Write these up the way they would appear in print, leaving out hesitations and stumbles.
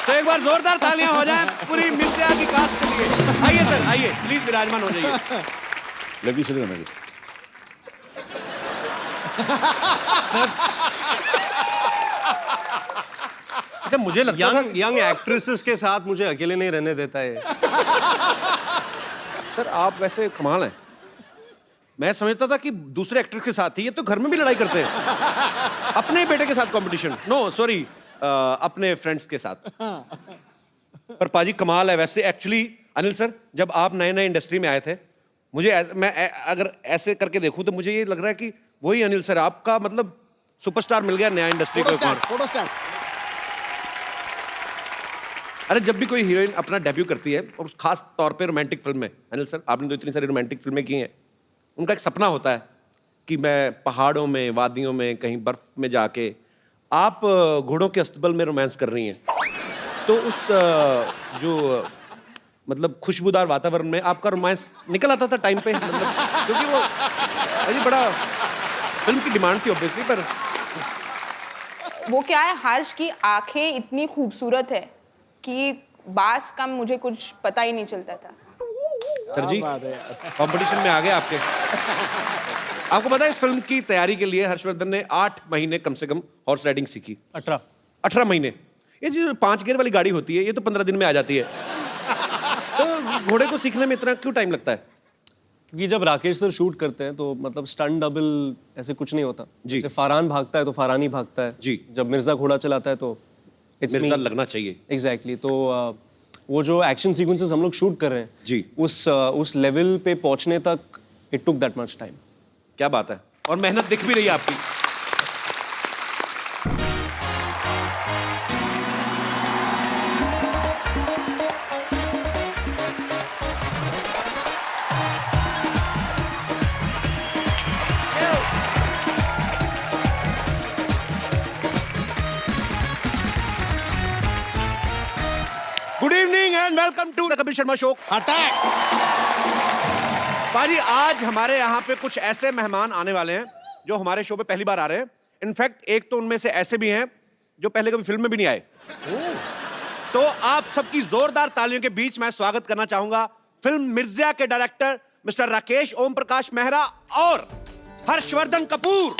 तो एक बार जोरदार तालियां हो जाएं पूरी मिर्जा की कास्ट के लिए। आइए सर, आइए प्लीज विराजमान हो जाइए। लगी सुनिए मेरी सर अच्छा, मुझे लगता था यंग एक्ट्रेसेस के साथ मुझे अकेले नहीं रहने देता है। सर आप वैसे कमाल हैं। मैं समझता था कि दूसरे एक्टर के साथ ही, ये तो घर में भी लड़ाई करते हैं। अपने बेटे के साथ कंपटीशन, नो सॉरी, अपने फ्रेंड्स के साथ। पर पाजी कमाल है वैसे। एक्चुअली अनिल सर, जब आप नए नए इंडस्ट्री में आए थे, मैं अगर ऐसे करके देखूं तो मुझे ये लग रहा है कि वही अनिल सर, आपका मतलब सुपरस्टार मिल गया नया इंडस्ट्री को। अरे जब भी कोई हीरोइन अपना डेब्यू करती है, और खास तौर पे रोमांटिक फिल्म में, अनिल सर आपने तो इतनी सारी रोमांटिक फिल्में की हैं, उनका एक सपना होता है कि मैं पहाड़ों में, वादियों में, कहीं बर्फ में जाके, आप घोड़ों के अस्तबल में रोमांस कर रही हैं। तो उस जो मतलब खुशबूदार वातावरण में आपका रोमांस निकल आता था टाइम पे, मतलब क्योंकि वो अजी बड़ा फिल्म की डिमांड थी ऑब्वियसली। पर वो क्या है, हर्ष की आंखें इतनी खूबसूरत है कि बास का मुझे कुछ पता ही नहीं चलता था। सर जी कंपटीशन में आ गए आपके। आपको पता है इस फिल्म की तैयारी के लिए हर्षवर्धन ने 8 महीने कम से कम हॉर्स राइडिंग सीखी। 18 महीने। ये जो 5 गियर वाली गाड़ी होती है, ये तो 15 दिन में आ जाती है। तो घोड़े को सीखने में इतना क्यों टाइम लगता है? क्योंकि जब राकेश सर शूट करते हैं तो मतलब स्टंट डबल ऐसे कुछ नहीं होता। जी। जैसे फरहान भागता है तो फरहान ही भागता है। जी। जब मिर्जा घोड़ा चलाता है तो मिर्जा लगना चाहिए। एग्जैक्टली। तो वो जो एक्शन सीक्वेंसेस हम लोग शूट कर रहे हैं जी, उस लेवल पे पहुंचने तक it took that much time. क्या बात है, और मेहनत दिख भी रही है आपकी। Good evening and welcome to the Kapil Sharma show. Attack. पाजी आज हमारे यहाँ पे कुछ ऐसे मेहमान आने वाले हैं जो हमारे शो पे पहली बार आ रहे हैं। इनफैक्ट एक तो उनमें से ऐसे भी हैं जो पहले कभी फिल्म में भी नहीं आए। तो आप सबकी जोरदार तालियों के बीच मैं स्वागत करना चाहूंगा फिल्म मिर्जा के डायरेक्टर मिस्टर राकेश ओम प्रकाश मेहरा और हर्षवर्धन कपूर।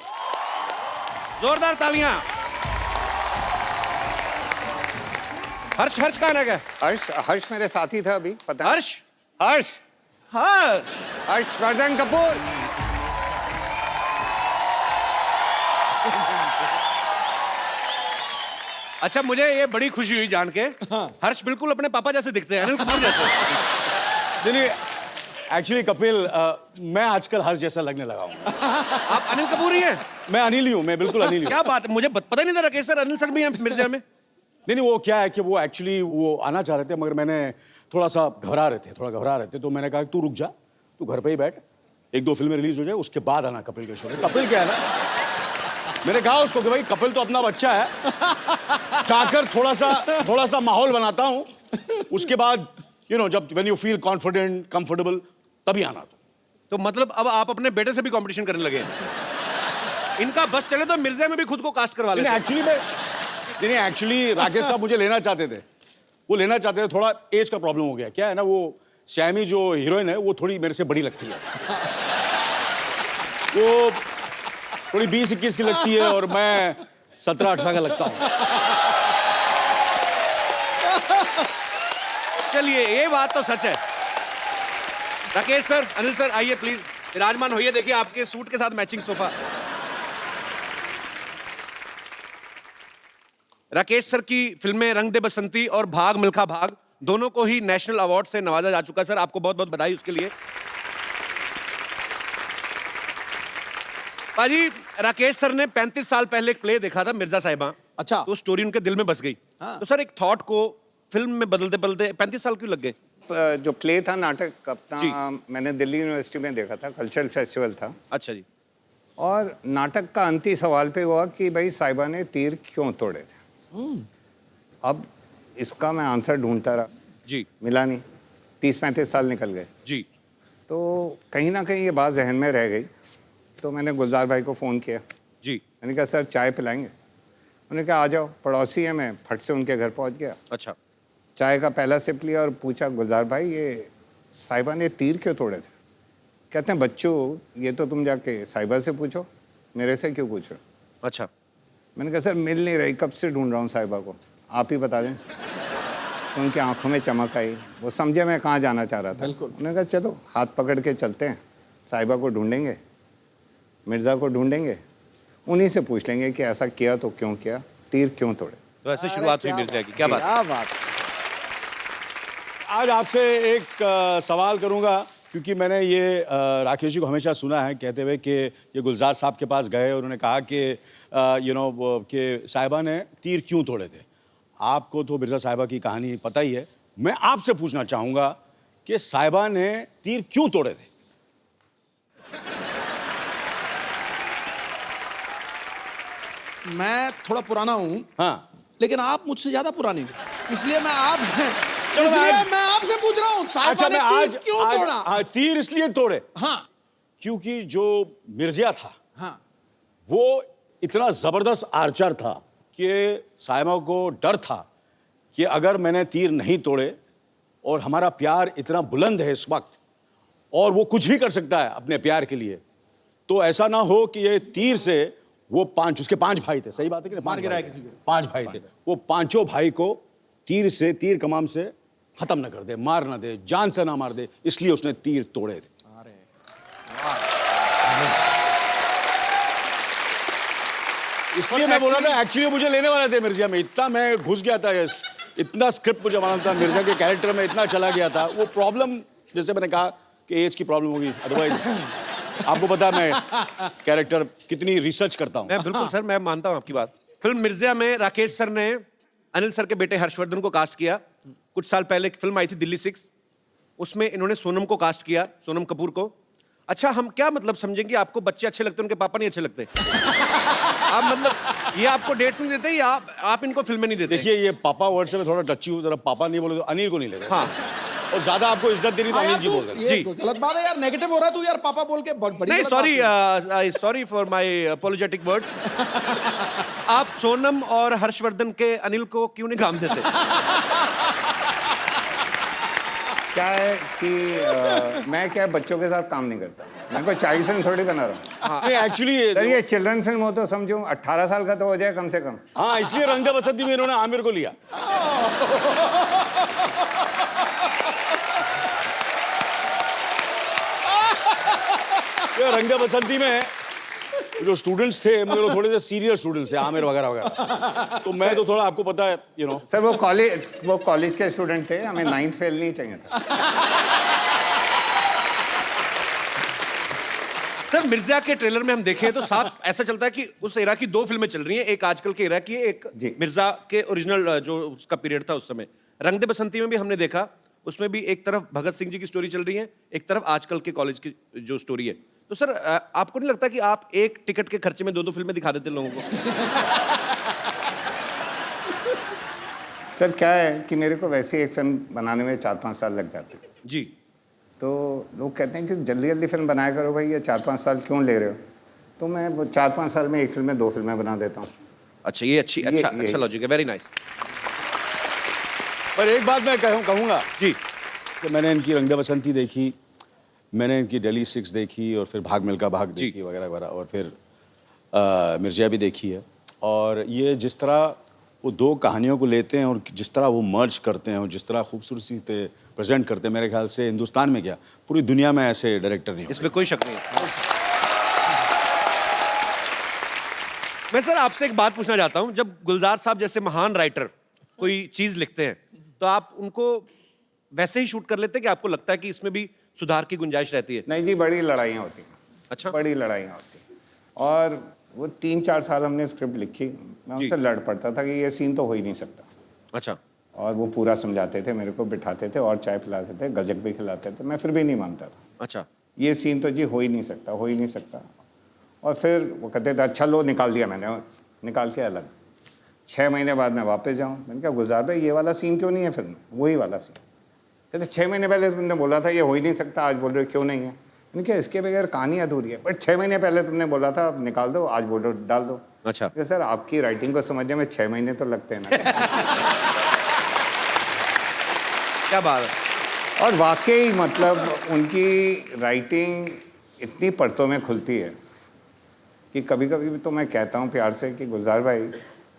जोरदार तालियां। हर्ष कहाँ रह गया? हर्ष मेरे साथी था अभी, पता है? हर्ष हर्षवर्धन कपूर। अच्छा, मुझे ये बड़ी खुशी हुई जान के। हर्ष बिल्कुल अपने पापा जैसे दिखते हैं, अनिल कपूर जैसे। नहीं एक्चुअली कपिल, मैं आजकल हर्ष जैसा लगने लगा हूँ। आप अनिल कपूर ही हैं? मैं अनिल ही हूँ, मैं बिल्कुल अनिल ही हूँ। क्या बात है, मुझे पता ही नहीं था राकेश सर अनिल सर भी हैं मिर्जा में। नहीं वो क्या है कि वो एक्चुअली वो आना चाह रहे थे, मगर मैंने थोड़ा घबरा रहे थे, तो मैंने कहा तू रुक जा, तू घर पे ही बैठ, 1-2 फिल्में रिलीज हो जाए, उसके बाद आना कपिल के शो में। कपिल क्या है ना, मैंने कहा उसको कि भाई कपिल तो अपना बच्चा है, चाहकर थोड़ा सा माहौल बनाता हूँ, उसके बाद जब when you feel confident comfortable तभी आना। तो मतलब अब आप अपने बेटे से भी कंपटीशन करने लगे हैं? इनका बस चले तो मिर्जा में भी खुद को कास्ट करवा लेते। एक्चुअली राकेश साहब मुझे लेना चाहते थे, थोड़ा एज का प्रॉब्लम हो गया। क्या है ना, वो श्यामी जो हीरोइन है वो थोड़ी मेरे से बड़ी लगती है, वो थोड़ी 20-21 की लगती है और मैं 17-18 का लगता हूँ। चलिए ये बात तो सच है। राकेश सर, अनिल सर आइए प्लीज विराजमान होइए। देखिए आपके सूट के साथ मैचिंग सोफा। राकेश सर की फिल्में रंग दे बसंती और भाग मिल्खा भाग दोनों को ही नेशनल अवार्ड से नवाजा जा चुका है। सर आपको बहुत बहुत बधाई उसके लिए। पाजी, राकेश सर ने 35 साल पहले एक प्ले देखा था मिर्जा साहिबा। अच्छा। तो स्टोरी उनके दिल में बस गई। तो सर एक थॉट को फिल्म में बदलते बदलते 35 साल क्यों लग गए? जो प्ले था, नाटक अपना, मैंने दिल्ली यूनिवर्सिटी में देखा था, कल्चरल फेस्टिवल था। अच्छा जी। और नाटक का अंतिम सवाल पे हुआ कि भाई साहिबा ने तीर क्यों तोड़े थे। अब इसका मैं आंसर ढूंढता रहा जी, मिला नहीं। 30-35 साल निकल गए जी। तो कहीं ना कहीं ये बात जहन में रह गई। तो मैंने गुलजार भाई को फ़ोन किया जी। मैंने कहा सर चाय पिलाएंगे। उन्होंने कहा आ जाओ, पड़ोसी है, मैं फट से उनके घर पहुंच गया, अच्छा। चाय का पहला सिप लिया और पूछा, गुलजार भाई ये साहिबा ने तीर क्यों तोड़े थे? कहते हैं बच्चों ये तो तुम जाके साहिबा से पूछो, मेरे से क्यों पूछ रहे हो? अच्छा। मैंने कहा सर मिल नहीं रही, कब से ढूंढ रहा हूँ साहिबा को, आप ही बता दें। तो उनकी आंखों में चमक आई, वो समझे मैं कहाँ जाना चाह रहा था। उन्होंने कहा चलो हाथ पकड़ के चलते हैं, साहिबा को ढूंढेंगे, मिर्ज़ा को ढूंढेंगे, उन्हीं से पूछ लेंगे कि ऐसा किया तो क्यों किया, तीर क्यों तोड़े। तो ऐसे शुरुआत हुई मिर्जा की। क्या बात। क्या बात। आज आपसे एक सवाल करूंगा, क्योंकि मैंने ये राकेश जी को हमेशा सुना है कहते हुए कि ये गुलजार साहब के पास गए और उन्होंने कहा कि कि साहिबा ने तीर क्यों तोड़े थे। आपको तो मिर्ज़ा साहिबा की कहानी पता ही है, मैं आपसे पूछना चाहूँगा कि साहिबा ने तीर क्यों तोड़े थे? मैं थोड़ा पुराना हूँ, हाँ, लेकिन आप मुझसे ज्यादा पुराने हैं, इसलिए मैं आप चलो इसलिए मैं आपसे पूछ रहा हूँ, साहिबा ने तीर क्यों तोड़ा? हाँ, तीर इसलिए तोड़े हाँ क्योंकि जो मिर्जिया था हाँ वो इतना जबरदस्त आर्चर था कि साहिबा को डर था कि अगर मैंने तीर नहीं तोड़े, और हमारा प्यार इतना बुलंद है इस वक्त और वो कुछ भी कर सकता है अपने प्यार के लिए, तो ऐसा ना हो कि ये तीर से वो उसके 5 भाई थे, सही बात है कि नहीं? मार 5 गिराया भाई किसी को। 5 भाई थे, वो 5 भाई को तीर कमान से खत्म न कर दे, मार ना दे, जान से ना मार दे, इसलिए उसने तीर तोड़े थे। अरे इसलिए मैं बोल रहा था, एक्चुअली मुझे लेने वाले थे मिर्जा में, इतना मैं घुस गया था, यस इतना स्क्रिप्ट मुझे मालूम था, मिर्जा के कैरेक्टर में इतना चला गया था। वो प्रॉब्लम, जैसे मैंने कहा कि एज की प्रॉब्लम होगी, अदरवाइज आपको पता है मैं कैरेक्टर कितनी रिसर्च करता हूँ। मैं बिल्कुल सर, मैं मानता हूँ आपकी बात। फिल्म मिर्जा में राकेश सर ने अनिल सर के बेटे हर्षवर्धन को कास्ट किया। कुछ साल पहले एक फिल्म आई थी दिल्ली 6, उसमें इन्होंने सोनम को कास्ट किया, सोनम कपूर को। अच्छा, हम क्या मतलब समझेंगे आपको बच्चे अच्छे लगते हैं, उनके पापा नहीं अच्छे लगते? आप मतलब ये आपको डेट्स नहीं देते या आप इनको फिल्में नहीं देते? देखिए ये पापा वर्ड से मैं थोड़ा टची हूँ, जरा पापा नहीं बोले तो अनिल को नहीं लेगा। हाँ, और ज्यादा आपको इज्जत देनी तो हाँ अनिल यार, जी बोल रहे हैं। ये तो गलत बात है यार, नेगेटिव हो रहा है तू यार, पापा बोल के बड़ी नहीं गलत बात है। Sorry for my apologetic words. आप सोनम और हर्षवर्धन के अनिल को क्यों नहीं काम देते? क्या है कि मैं क्या बच्चों के साथ काम नहीं करता, मैं कोई चाइल्ड फिल्म थोड़ी बना रहा हूँ। नहीं एक्चुअली सर ये चिल्ड्रन फिल्म हो तो समझो 18 साल का तो हो जाए कम से कम। हाँ, इसलिए रंग दे बसंती में इन्होंने आमिर को लिया। ये रंग दे बसंती में जो स्टूडेंट्स थे मेरे लोग थोड़े से सीरियस स्टूडेंट्स थे, आमिर वगैरह वगैरह, तो मैं तो थोड़ा आपको पता है सर वो कॉलेज के स्टूडेंट थे, हमें 9th फेल नहीं चाहिए था। सर मिर्जा के ट्रेलर में हम देखें तो साफ ऐसा चलता है कि उस एरा की 2 फिल्में चल रही हैं, एक आजकल के एरा की है, एक जी। मिर्जा के ओरिजिनल जो उसका पीरियड था उस समय। रंग दे बसंती में भी हमने देखा, उसमें भी एक तरफ भगत सिंह जी की स्टोरी चल रही है, एक तरफ आजकल के कॉलेज की जो स्टोरी है। तो सर आपको नहीं लगता कि आप एक टिकट के खर्चे में 2 फिल्में दिखा देते लोगों को? सर क्या है कि मेरे को वैसे एक फिल्म बनाने में 4-5 साल लग जाते हैं, जी। तो लोग कहते हैं कि जल्दी जल्दी फिल्म बनाया करो भाई, ये 4-5 साल क्यों ले रहे हो? तो मैं वो 4-5 साल में एक फिल्म में 2 फिल्में बना देता हूँ। अच्छा, ये अच्छा लॉजिक है, वेरी नाइस। पर एक बात मैं कहूँगा जी। कि मैंने इनकी रंग दे बसंती देखी, मैंने इनकी दिल्ली 6 देखी, और फिर भाग मिल्खा भाग देखी वगैरह वगैरह, और फिर मिर्जिया भी देखी है। और ये जिस तरह वो 2 कहानियों को लेते हैं और जिस तरह वो मर्ज करते हैं और जिस तरह खूबसूरती से प्रेजेंट करते हैं, मेरे ख्याल से हिंदुस्तान में क्या पूरी दुनिया में ऐसे डायरेक्टर नहीं होते। इसमें कोई शक नहीं है। मैं सर आपसे एक बात पूछना चाहता हूं, जब गुलजार साहब जैसे महान राइटर कोई चीज लिखते हैं तो आप उनको वैसे ही शूट कर लेते हैं कि आपको लगता है कि इसमें भी सुधार की गुंजाइश रहती है? नहीं जी, बड़ी लड़ाइयाँ होती हैं। अच्छा। बड़ी लड़ाइयाँ होती हैं, और वो 3-4 साल हमने स्क्रिप्ट लिखी, मैं उनसे लड़ पड़ता था कि ये सीन तो हो ही नहीं सकता। अच्छा। और वो पूरा समझाते थे, मेरे को बिठाते थे और चाय पिलाते थे, गजक भी खिलाते थे, मैं फिर भी नहीं मानता था। अच्छा। ये सीन तो जी हो ही नहीं सकता, हो ही नहीं सकता। और फिर वो कहते थे अच्छा लो निकाल दिया मैंने, निकाल के अलग। 6 महीने बाद मैं वापस जाऊँ, मैंने कहा गुलजार भाई ये वाला सीन क्यों नहीं है फिल्म में? वही वाला सीन। कहते 6 महीने पहले तुमने बोला था ये हो ही नहीं सकता, आज बोल रहे हो क्यों नहीं है? इनके इसके बगैर कहानी अधूरी है। बट 6 महीने पहले तुमने बोला था अब निकाल दो, आज बोलो डाल दो। अच्छा। कि सर आपकी राइटिंग को समझने में 6 महीने तो लगते हैं ना। क्या बात है। और वाकई मतलब उनकी राइटिंग इतनी परतों में खुलती है कि कभी कभी तो मैं कहता हूँ प्यार से कि गुलजार भाई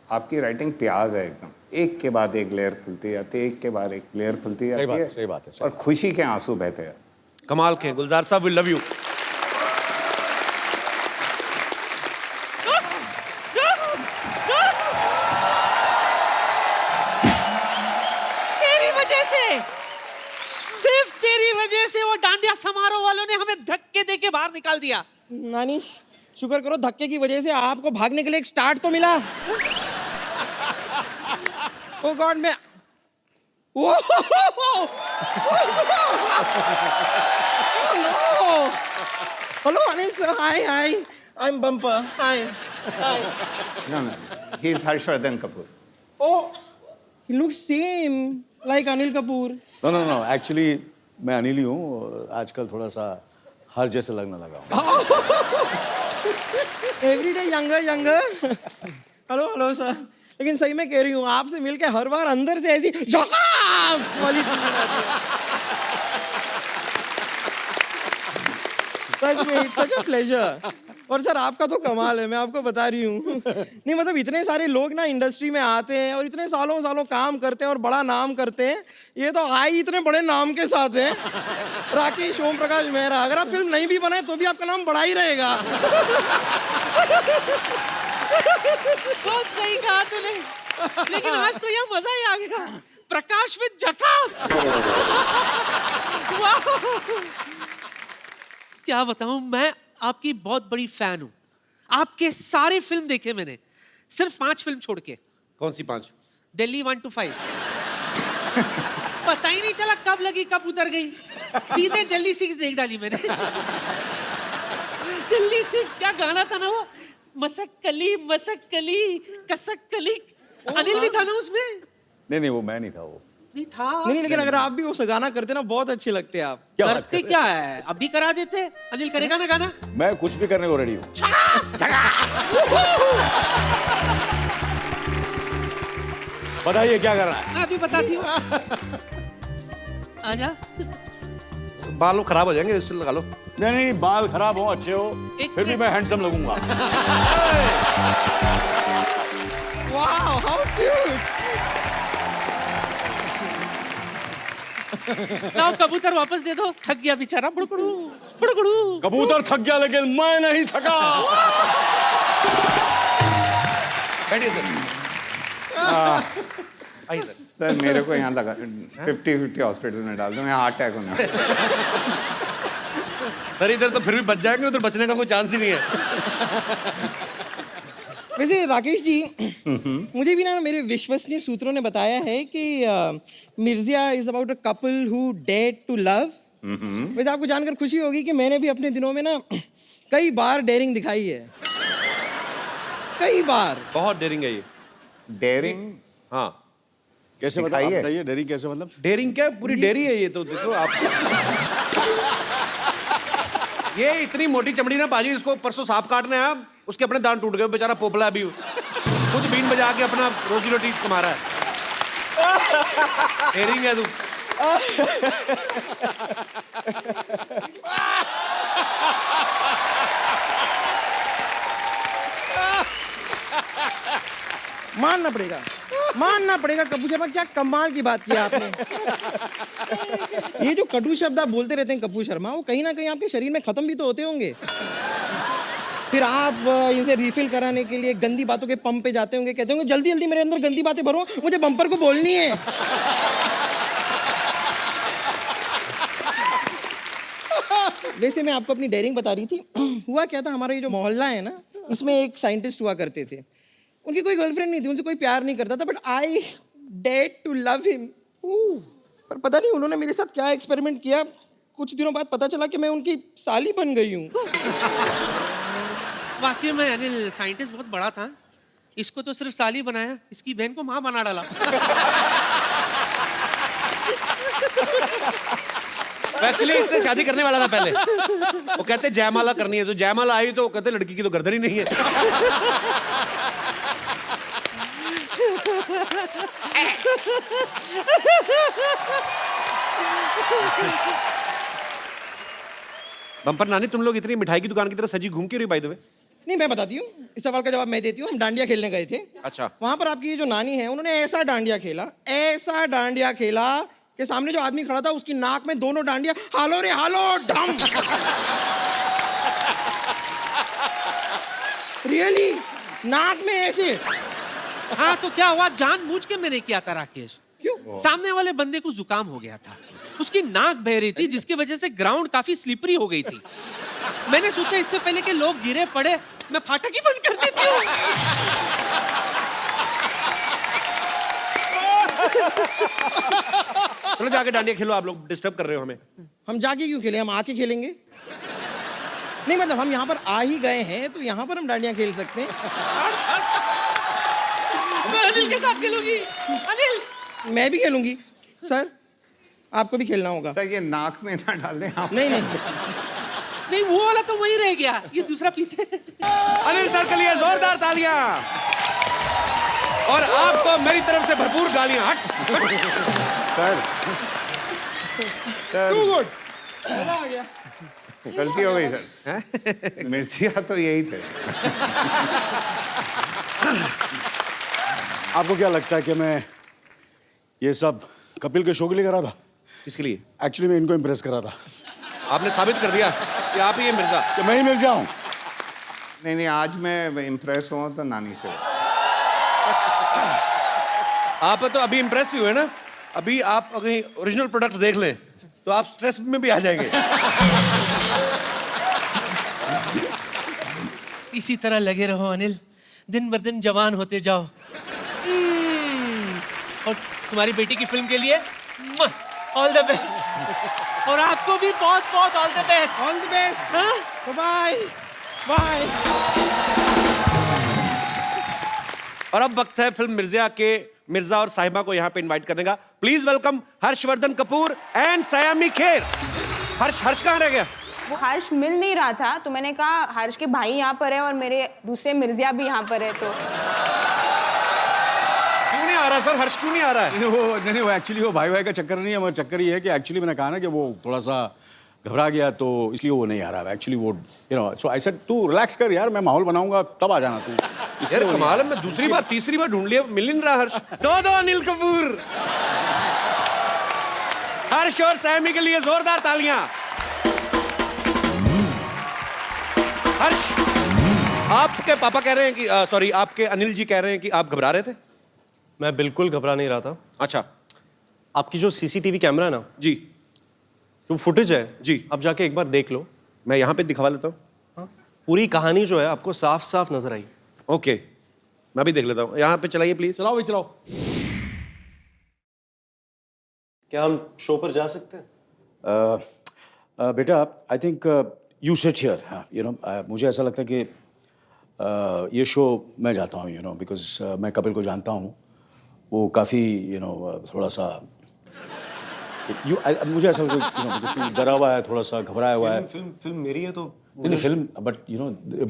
आपकी राइटिंग प्याज है एकदम, एक के बाद एक लेयर खुलती जाती है, एक के बाद एक लेयर खुलती जाती है। सही बात है, और खुशी के आंसू बहते हैं। कमाल के गुलजार साहब, वी लव यू। तेरी वजह से, सिर्फ तेरी वजह से वो डांडिया समारोह वालों ने हमें धक्के दे के बाहर निकाल दिया। नानी शुक्र करो धक्के की वजह से आपको भागने के लिए एक स्टार्ट तो मिला। ओ गॉड मैं hello Anil sir, hi hi, I am bumper, hi hi. No, he is Harshvardhan Kapoor. Oh, he looks same like Anil Kapoor. No actually मैं अनिल ही हूँ, आजकल थोड़ा सा हर जैसे लगने लगा हूँ। Every day younger younger. Hello hello sir, लेकिन सही में कह रही हूँ आपसे मिलके हर बार अंदर से ऐसी झकास वाली फीलिंग आती है। सच में इट्स सच अ प्लेजर। और सर आपका तो कमाल है, मैं आपको बता रही हूँ। नहीं मतलब इतने सारे लोग ना इंडस्ट्री में आते हैं और इतने सालों सालों काम करते हैं और बड़ा नाम करते हैं, ये तो आए इतने बड़े नाम के साथ हैं। राकेश, ओम प्रकाश मेहरा, अगर आप फिल्म नहीं भी बनाए तो भी आपका नाम बड़ा ही रहेगा। बहुत सही कहा तूने, लेकिन आज तो यह मजा ही आ गया। प्रकाश में झकास। वाह! क्या बताऊं, मैं आपकी बहुत बड़ी फैन हूं। आपके सारे फिल्म देखे मैंने, सिर्फ 5 फिल्म छोड़ के। कौन सी 5? दिल्ली 1 to 5। पता ही नहीं चला कब लगी कब उतर गई, सीधे दिल्ली 6 देख डाली मैंने। दिल्ली 6 क्या गाना था ना वो, मसक्कली मसक्कली कसक्कली, अनिल भी था ना उसमें? नहीं वो मैं नहीं था, वो नहीं था। नहीं लेकिन अगर आप भी वो गाना करते ना बहुत अच्छे लगते आप। करते क्या है, अब भी करा देते। अनिल करेगा ना गाना? मैं कुछ भी करने को रेडी हूँ। बताइए क्या करना है। मैं अभी बताती हूँ। आजा। बाल खराब हो जाएंगे, इससे लगा लो। नहीं बाल खराब हो अच्छे हो, एक फिर भी मैं हैंडसम लगूंगा। Wow how cute. लाओ कबूतर वापस दे दो, थक गया बेचारा। बुड़कुड़ू बुड़कुड़ू। कबूतर थक गया लेकिन मैं नहीं थका। बैठिए सर। आइए सर। सर मेरे को यहाँ लगा 50-50 हॉस्पिटल में डाल दो, मैं हार्ट अटैक होने वाला। सर इधर तो फिर भी बच जाएंगे, उधर बचने का कोई चांस ही नहीं है। वैसे राकेश जी, मुझे भी ना मेरे विश्वसनीय सूत्रों ने बताया है कि Mirzya is about a couple who dare to love. वैसे आपको जानकर खुशी होगी कि मैंने भी अपने दिनों में ना कई बार डेयरिंग दिखाई है, कई बार। बहुत डेयरिंग है ये। डेयरिंग? हाँ। कैसे दिखाई है? बताइए डेयरिंग कैसे मतलब? डेयरिंग क्या, पूरी डेयरी है ये तो। देखो आप, ये इतनी मोटी चमड़ी ना बाजी, इसको परसों सांप काटने आया, उसके अपने दांत टूट गए, बेचारा पोपला अभी खुद बीन बजा के अपना रोजी रोटी कमा रहा है। डेयरिंग है तू। मानना पड़ेगा कपूर शर्मा, क्या कमाल की बात किया आपने। ये जो कटु शब्द आप बोलते रहते हैं कपूर शर्मा, वो कहीं ना कहीं आपके शरीर में खत्म भी तो होते होंगे। फिर आप इनसे रिफिल कराने के लिए गंदी बातों के पंप पे जाते होंगे, कहते होंगे जल्दी जल्दी मेरे अंदर गंदी बातें भरो, मुझे बम्पर को बोलनी है। वैसे मैं आपको अपनी डेयरिंग बता रही थी। हुआ क्या था, हमारा ये जो मोहल्ला है ना, इसमें एक साइंटिस्ट हुआ करते थे। उनकी कोई गर्लफ्रेंड नहीं थी, उनसे कोई प्यार नहीं करता था, but I dared to love him. पर पता नहीं उन्होंने मेरे साथ क्या एक्सपेरिमेंट किया, कुछ दिनों बाद पता चला कि मैं उनकी साली बन गई हूँ। वाकई में अनिल साइंटिस्ट बहुत बड़ा था। इसको तो सिर्फ साली बनाया, इसकी बहन को माँ बना डाला। एक्चुअली इससे शादी करने वाला था पहले। वो कहते जयमाला करनी है, तो जयमाला आई तो कहते लड़की की तो गर्दन ही नहीं है। बम्पर नानी, तुम लोग इतनी मिठाई की दुकान की तरह सजी घूम क्यों रही बाय द वे? नहीं, मैं बताती हूँ, इस सवाल का जवाब मैं देती हूँ। हम डांडिया खेलने गए थे। अच्छा। वहां पर आपकी ये जो नानी है, उन्होंने ऐसा डांडिया खेला कि सामने जो आदमी खड़ा था उसकी नाक में दोनों डांडिया हालो रे हालो डम। रियली नाक में ऐसे। हाँ तो क्या हुआ, जानबूझ के मैंने किया था राकेश। क्यों? सामने वाले बंदे को जुकाम हो गया था, उसकी नाक बह रही थी, जिसकी वजह से ग्राउंड काफी स्लिपरी हो गई थी। मैंने सोचा इससे पहले कि लोग गिरे पड़े, मैं फाटक ही बंद कर देती हूँ। चलो जाके डांडिया खेलो, आप लोग डिस्टर्ब कर रहे हो हमें। हम जाके क्यों खेलें, हम आके खेलेंगे। नहीं मतलब हम यहाँ पर आ ही गए हैं तो यहाँ पर हम डांडिया खेल सकते हैं। मैं अनिल के साथ खेलूंगी। अनिल, मैं भी खेलूंगी। सर आपको भी खेलना होगा। सर ये नाक में ना डाल दें आप। नहीं नहीं नहीं वो वाला तो वही रह गया, ये दूसरा पीस है। अनिल सर के लिए जोरदार तालियां और आपको मेरी तरफ से भरपूर गालियां। हट। सर सर मजा आ गया। गलती हो गई सर। मिर्चिया तो यही थे। आपको क्या लगता है कि मैं ये सब कपिल के शो के लिए करा था? किसके लिए? एक्चुअली मैं इनको इम्प्रेस करा था आपने साबित कर दिया कि आप ही ये मिर्जा। कि मैं ही मिर्जा हूँ। नहीं आज मैं इम्प्रेस हुआ तो नानी से। आप तो अभी इम्प्रेस हुए ना, अभी आप कहीं ओरिजिनल प्रोडक्ट देख लें तो आप स्ट्रेस में भी आ जाएंगे। इसी तरह लगे रहो अनिल, दिन ब दिन जवान होते जाओ। और तुम्हारी बेटी की फिल्म के लिए ऑल द बेस्ट। और आपको भी बहुत बहुत all the best. All the best. Bye bye. और अब वक्त है फिल्म मिर्जा के मिर्जा और साहिबा को यहाँ पे इनवाइट करने का। Please welcome Harshvardhan Kapoor and Saiyami Kher. Harsh कहाँ रह गया? वो हर्ष मिल नहीं रहा था तो मैंने कहा हर्ष के भाई यहाँ पर है और मेरे दूसरे मिर्जिया भी यहाँ पर है, तो क्यों नहीं आ रहा सर? हर्ष क्यों नहीं आ रहा है? नहीं वो एक्चुअली वो भाई का चक्कर नहीं है, मगर चक्कर ये है कि एक्चुअली मैंने कहा ना कि वो थोड़ा सा घबरा गया तो इसलिए वो नहीं आ रहा है। एक्चुअली वो सो आई सेड तू रिलैक्स कर यार, मैं माहौल बनाऊंगा तब आ जाना तू। यार कमाल है, मैं दूसरी बार तीसरी बार ढूंढ लिया, मिल नहीं रहा हर्ष। दो अनिल कपूर। हर्ष और सैमी के लिए जोरदार तालियां। हर्ष, आपके पापा कह रहे हैं कि सॉरी आपके अनिल जी कह रहे हैं कि आप घबरा रहे थे। मैं बिल्कुल घबरा नहीं रहा था। अच्छा। आपकी जो सीसीटीवी कैमरा है ना, जी जो फुटेज है जी, आप जाके एक बार देख लो। मैं यहाँ पे दिखवा लेता हूँ। पूरी कहानी जो है आपको साफ साफ नजर आई। ओके, मैं भी देख लेता हूँ। यहाँ पे चलाइए प्लीज। चलाओ भाई चलाओ। क्या हम शो पर जा सकते हैं? बेटा I think you sit here. मुझे ऐसा लगता है कि ये शो मैं जाता हूँ बिकॉज मैं कपिल को जानता हूँ। वो काफ़ी थोड़ा सा मुझे ऐसा लगता है डरा हुआ है, थोड़ा सा घबराया हुआ है। फिल्म मेरी है तो नहीं film but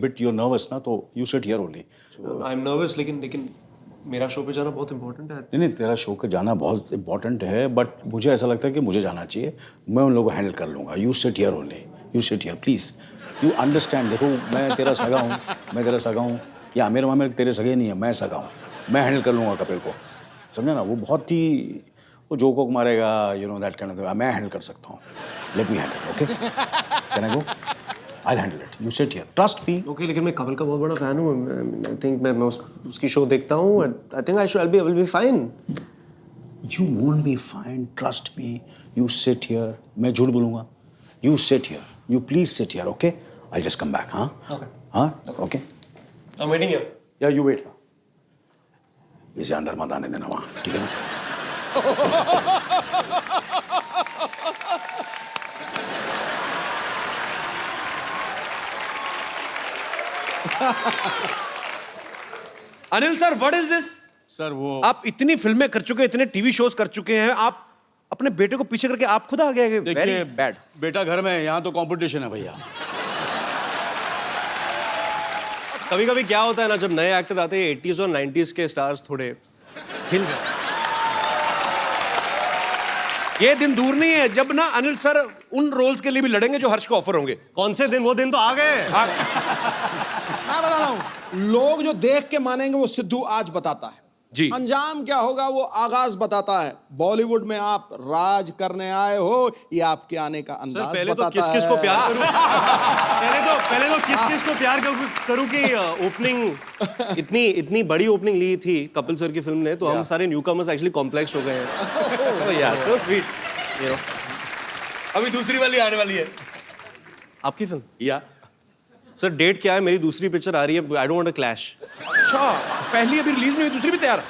bit you're nervous ना, तो you sit here only. I am nervous, लेकिन मेरा शो पे जाना बहुत इंपॉर्टेंट है। नहीं तेरा शो का जाना बहुत इंपॉर्टेंट है, बट मुझे ऐसा लगता है कि मुझे जाना चाहिए। मैं उन लोगों को हैंडल कर लूँगा। You sit here only, you sit here please. You understand. देखो मैं तेरा सगा हूँ, या आमिर मामिर तेरे सगे नहीं है, मैं सगा हूँ। मैं हैंडल कर लूँगा कपिल को, समझा ना। वो बहुत ही वो जोक वोक मारेगा, दैट काइंड ऑफ। मैं हैंडल कर सकता हूँ। Let me handle, okay? Can I go? I handle it. You sit here, trust me. Okay, लेकिन मैं कपिल का बहुत बड़ा फैन हूँ। आई थिंक मैं उसकी शो देखता हूँ। I think I will be fine. You won't be fine, trust me. You sit here. मैं झूठ बोलूँगा? You sit here. You please sit here, okay? I'll just come back, हाँ? Okay. हाँ? Okay. I'm waiting here. Yeah, you wait. इसे अंदर मत आने देना वहाँ, ठीक है ना? Anil sir, what is this? Sir वो आप इतनी फिल्में कर चुके हैं, इतने टीवी शोज कर चुके हैं, आप अपने बेटे को पीछे करके आप खुद आ गए, वेरी देखिए बैड। बेटा घर में है, यहाँ तो कंपटीशन है भैया। कभी कभी क्या होता है ना, जब नए एक्टर आते हैं 80s और 90s के स्टार्स थोड़े हिल जाते हैं। ये दिन दूर नहीं है जब ना अनिल सर उन रोल्स के लिए भी लड़ेंगे जो हर्ष को ऑफर होंगे। कौन से दिन? वो दिन तो आ गए। मैं बता रहा हूँ, लोग जो देख के मानेंगे वो सिद्धू आज बताता है जी। अंजाम क्या होगा वो आगाज बताता है। बॉलीवुड में आप राज करने आए हो, ये आपके आने का अंदाज सर पहले तो बताता किस किस को है। प्यार करूं पहले तो किस किस को प्यार करूं कि ओपनिंग इतनी बड़ी ओपनिंग ली थी कपिल सर की फिल्म ने, तो हम सारे न्यूकमर्स एक्चुअली कॉम्प्लेक्स हो गए हैं। Oh यार, so sweet। अभी दूसरी वाली आने वाली है आपकी फिल्म? या सर डेट क्या है? मेरी दूसरी पिक्चर आ रही है, I don't want to clash. अच्छा, पहली अभी रिलीज नहीं हुई, दूसरी भी तैयार?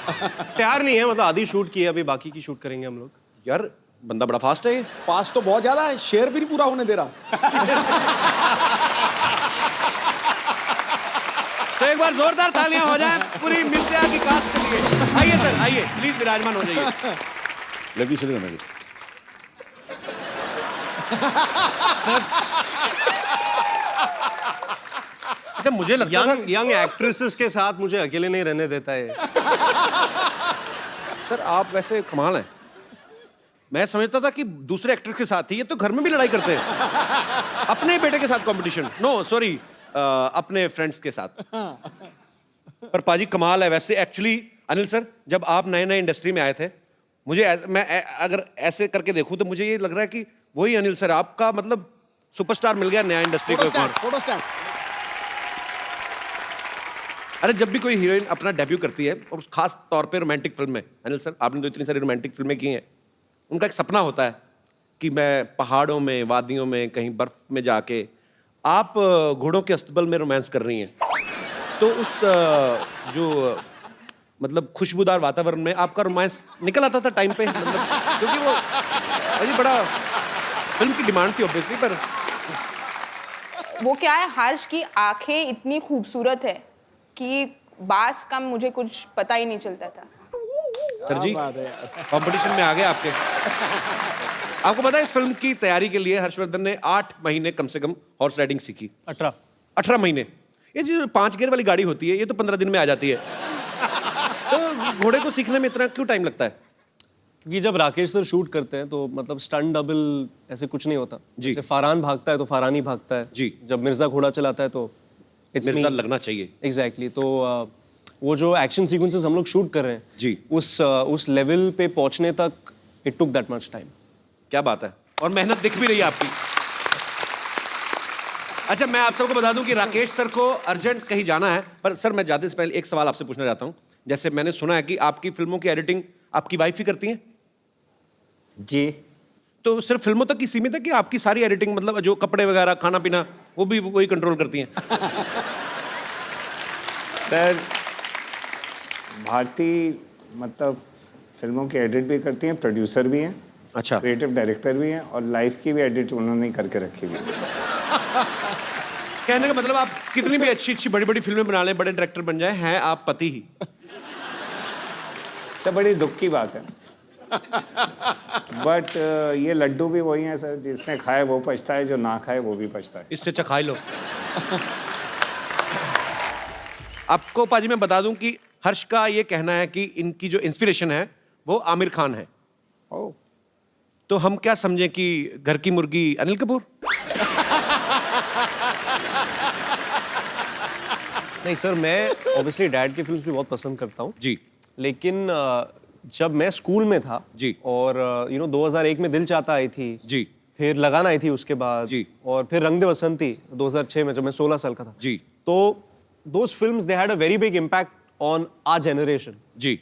तैयार नहीं है, मतलब आधी शूट की है, अभी बाकी की शूट करेंगे हम लोग। यार बंदा बड़ा फास्ट है ये। फास्ट तो बहुत ज्यादा है, शेर भी नहीं पूरा होने दे रहा। तो एक बार जोरदार तालियां हो जाएं पूरी मिर्जा की कास्ट के लिए। आइए सर, आइए प्लीज विराजमान हो जाइए। लड़की से मेरी अच्छा, मुझे लगता था यंग एक्ट्रेसेस के साथ मुझे अकेले नहीं रहने देता है। सर आप वैसे कमाल हैं। मैं समझता था कि दूसरे एक्टर के साथ ही, ये तो घर में भी लड़ाई करते हैं। अपने बेटे के साथ कंपटीशन, नो सॉरी, अपने फ्रेंड्स के साथ। पर पाजी कमाल है वैसे। एक्चुअली अनिल सर, जब आप नए नए इंडस्ट्री में आए थे, मैं अगर ऐसे करके देखूं तो मुझे ये लग रहा है कि वही अनिल सर, आपका मतलब सुपरस्टार मिल गया नया इंडस्ट्री को। Photo stand. अरे जब भी कोई हीरोइन अपना डेब्यू करती है, और खास तौर पे रोमांटिक फिल्म में, अनिल सर आपने तो इतनी सारी रोमांटिक फिल्में की हैं, उनका एक सपना होता है कि मैं पहाड़ों में, वादियों में, कहीं बर्फ में जाके, आप घोड़ों के अस्तबल में रोमांस कर रही हैं, तो उस जो मतलब खुशबूदार वातावरण में आपका रोमांस निकल आता था टाइम पे, मतलब क्योंकि वो अजी बड़ा फिल्म की डिमांड थी ऑब्वियसली। पर वो क्या है, हर्ष की आंखें इतनी खूबसूरत है कि बास कम मुझे कुछ पता ही नहीं चलता था। सर जी कंपटीशन में आ गए आपके। आपको पता है इस फिल्म की तैयारी के लिए हर्षवर्धन ने 8 महीने कम से कम हॉर्स राइडिंग सीखी। 18 महीने। ये जो 5 गियर वाली गाड़ी होती है, ये तो 15 दिन में आ जाती है। तो घोड़े को सीखने में इतना क्यों टाइम लगता है? क्योंकि जब राकेश सर शूट करते हैं तो मतलब स्टंट डबल ऐसे कुछ नहीं होता। जी। जैसे फरहान भागता है तो फरहान ही भागता है। जी। जब मिर्जा घोड़ा चलाता है तो मिर्जा लगना चाहिए। एग्जैक्टली। तो वो जो एक्शन सीक्वेंसेस हम लोग शूट कर रहे हैं जी, उस लेवल पे पहुंचने तक it took that much time. क्या बात है, और मेहनत दिख भी रही है आपकी। अच्छा, मैं आप सबको बता दूं कि राकेश सर को अर्जेंट कहीं जाना है, पर सर मैं जाते से पहले एक सवाल आपसे पूछना चाहता हूं। जैसे मैंने सुना है कि आपकी फिल्मों की एडिटिंग आपकी वाइफ ही करती हैं? जी। तो सिर्फ फिल्मों तक ही सीमित है कि आपकी सारी एडिटिंग, मतलब जो कपड़े वगैरह, खाना पीना, वो भी वही कंट्रोल करती हैं? सर भारती मतलब फिल्मों की एडिट भी करती हैं, प्रोड्यूसर भी हैं, अच्छा, क्रिएटिव डायरेक्टर भी हैं, और लाइफ की भी एडिट उन्होंने ही करके रखी हुई है। कहने का मतलब आप कितनी भी अच्छी अच्छी बड़ी बड़ी फिल्में बना लें, बड़े डायरेक्टर बन जाएं, हैं आप पति ही। सर बड़ी दुख की बात है। बट ये लड्डू भी वही है सर, जिसने खाए वो पछता है, जो ना खाए वो भी पछता है। इससे अच्छा खाई लो। आपको पाजी मैं बता दूं कि हर्ष का ये कहना है कि इनकी जो इंस्पिरेशन है वो आमिर खान है। ओह, तो हम क्या समझें कि घर की मुर्गी अनिल कपूर? नहीं सर, मैं ऑब्वियसली डैड की फिल्म्स भी बहुत पसंद करता हूँ जी, लेकिन जब मैं स्कूल में था जी, और 2001 में दिल चाहता आई थी जी, फिर लगान आई थी उसके बाद जी, और फिर रंग दे बसंती 2006 में, जब मैं 16 साल का था जी, तो those films they had a very big impact on our generation. जी।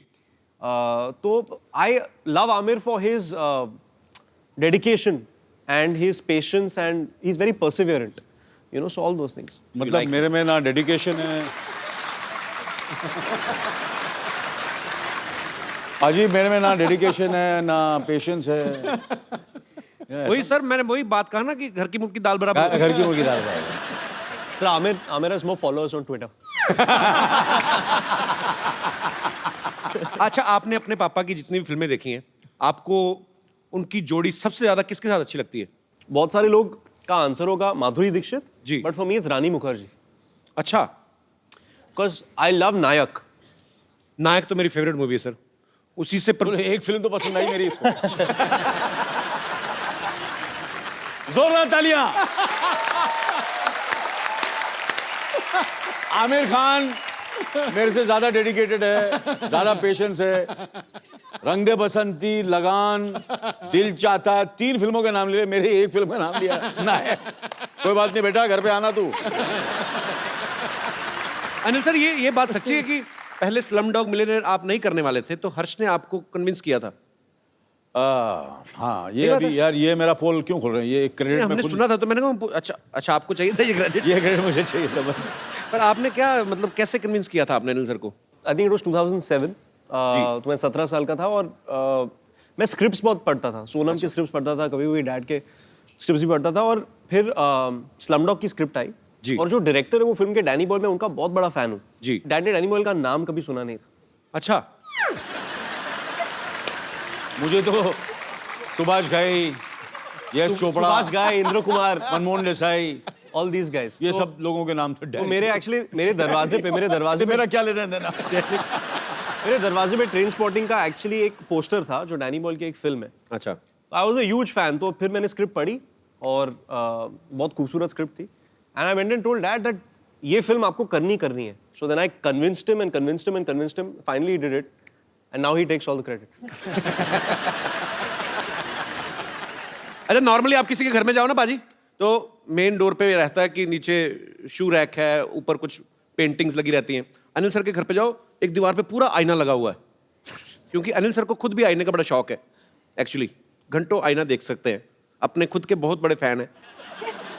तो I love Amir for his dedication and his patience, and he's very perseverant. So all those things. मतलब मेरे में ना डेडिकेशन है अजी, मेरे में ना डेडिकेशन है ना पेशेंस है। वही सर, मैंने वही बात कहा ना कि घर की मुर्गी दाल बराबर। घर की मुर्गी दाल बराबर। Sir, Amir has more followers on Twitter. अच्छा, आपने अपने पापा की जितनी भी फिल्में देखी हैं, आपको उनकी जोड़ी सबसे ज्यादा किसके साथ अच्छी लगती है? बहुत सारे लोग का आंसर होगा माधुरी दीक्षित जी। बट फॉर मी इट्स रानी मुखर्जी अच्छा, बिकॉज आई लव नायक। नायक तो मेरी फेवरेट मूवी है सर, उसी से तूने एक फिल्म तो पसंद आई मेरी इसको। जोरदार तालियां। आमिर खान मेरे से ज्यादा डेडिकेटेड है, ज्यादा पेशेंस है। रंग दे बसंती, लगान, दिल चाहता, 3 फिल्मों के नाम लिए, मेरे एक फिल्म का नाम लिया नायक। कोई बात नहीं बेटा, घर पे आना तू। अनिल सर, ये बात सच्ची है कि पहले स्लम डॉग मिलियनेयर आप नहीं करने वाले थे, तो हर्ष ने आपको कन्विंस किया था? हाँ, ये अभी यार, ये मेरा पोल क्यों खोल रहे हैं? ये एक क्रेडिट हमने सुना था तो मैंने कहा अच्छा आपको चाहिए था ये क्रेडिट? ये क्रेडिट मुझे चाहिए था। पर आपने क्या मतलब कैसे कन्विंस किया था आपने अनिल सर को? I think it was 2007। तो मैं 17 साल का था और मैं स्क्रिप्ट्स बहुत पढ़ता था, सोनम की स्क्रिप्ट्स पढ़ता था, कभी कभी डैड के स्क्रिप्ट्स भी पढ़ता था। और फिर स्लमडॉग की स्क्रिप्ट आई जी। और जो डायरेक्टर है वो फिल्म के डैनी बॉयल, मैं उनका बहुत बड़ा फैन हूँ जी। डैड ने डैनी बॉयल का नाम कभी सुना नहीं था। अच्छा, मुझे तो सुभाष घाई, यश चोपड़ा, सुभाष घाई, Indra Kumar, Manmohan Desai, all these guys, ये सब लोगों के नाम थे। तो मेरे एक्चुअली मेरे दरवाजे पे मेरा क्या लेना देना? मेरे दरवाजे पे ट्रेन स्पॉटिंग का एक्चुअली एक पोस्टर था जो डैनी बॉयल की एक फिल्म है। अच्छा, I was a huge fan. तो फिर मैंने स्क्रिप्ट पढ़ी और बहुत खूबसूरत स्क्रिप्ट थी and I went and told dad that ये फिल्म आपको करनी है। So then I convinced him, finally he did it and now he takes all the credit. अच्छा, नॉर्मली आप किसी के घर में जाओ ना बाजी, तो मेन डोर पे रहता है कि नीचे शू रैक है, ऊपर कुछ पेंटिंग्स लगी रहती हैं। अनिल सर के घर पे जाओ, एक दीवार पे पूरा आईना लगा हुआ है, क्योंकि अनिल सर को खुद भी आईने का बड़ा शौक है। एक्चुअली घंटों आईना देख सकते हैं, अपने खुद के बहुत बड़े फैन हैं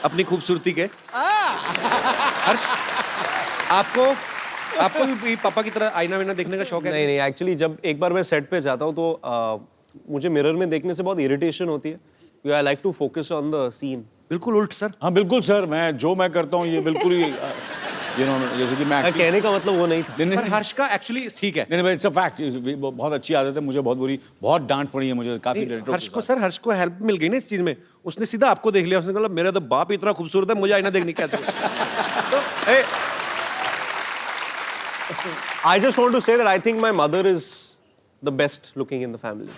अपनी खूबसूरती के। हर्ष, आपको भी पापा की तरह आईना वाईना देखने का शौक है? नहीं, एक्चुअली जब एक बार मैं सेट पे जाता हूँ तो मुझे मिरर में देखने से बहुत इरिटेशन होती है। I like to focus on the scene. बिल्कुल उल्ट सर। हाँ बिल्कुल सर, मैं करता हूँ ये बिल्कुल ही जैसे कि मैं कहने का मतलब वो नहीं था। पर हर्ष का एक्चुअली ठीक है। नहीं, इट्स अ फैक्ट, बहुत अच्छी आदत है मुझे, बहुत डांट पड़ी है मुझे काफी डायरेक्टरों हर्ष को हर्ष को हेल्प मिल गई ना इस चीज में, उसने सीधा आपको देख लिया, उसने कहा मेरा तो बाप इतना खूबसूरत है, मुझे आईना देखनी क्या चाहिए। I just want to say that I think my mother is the best looking in the family.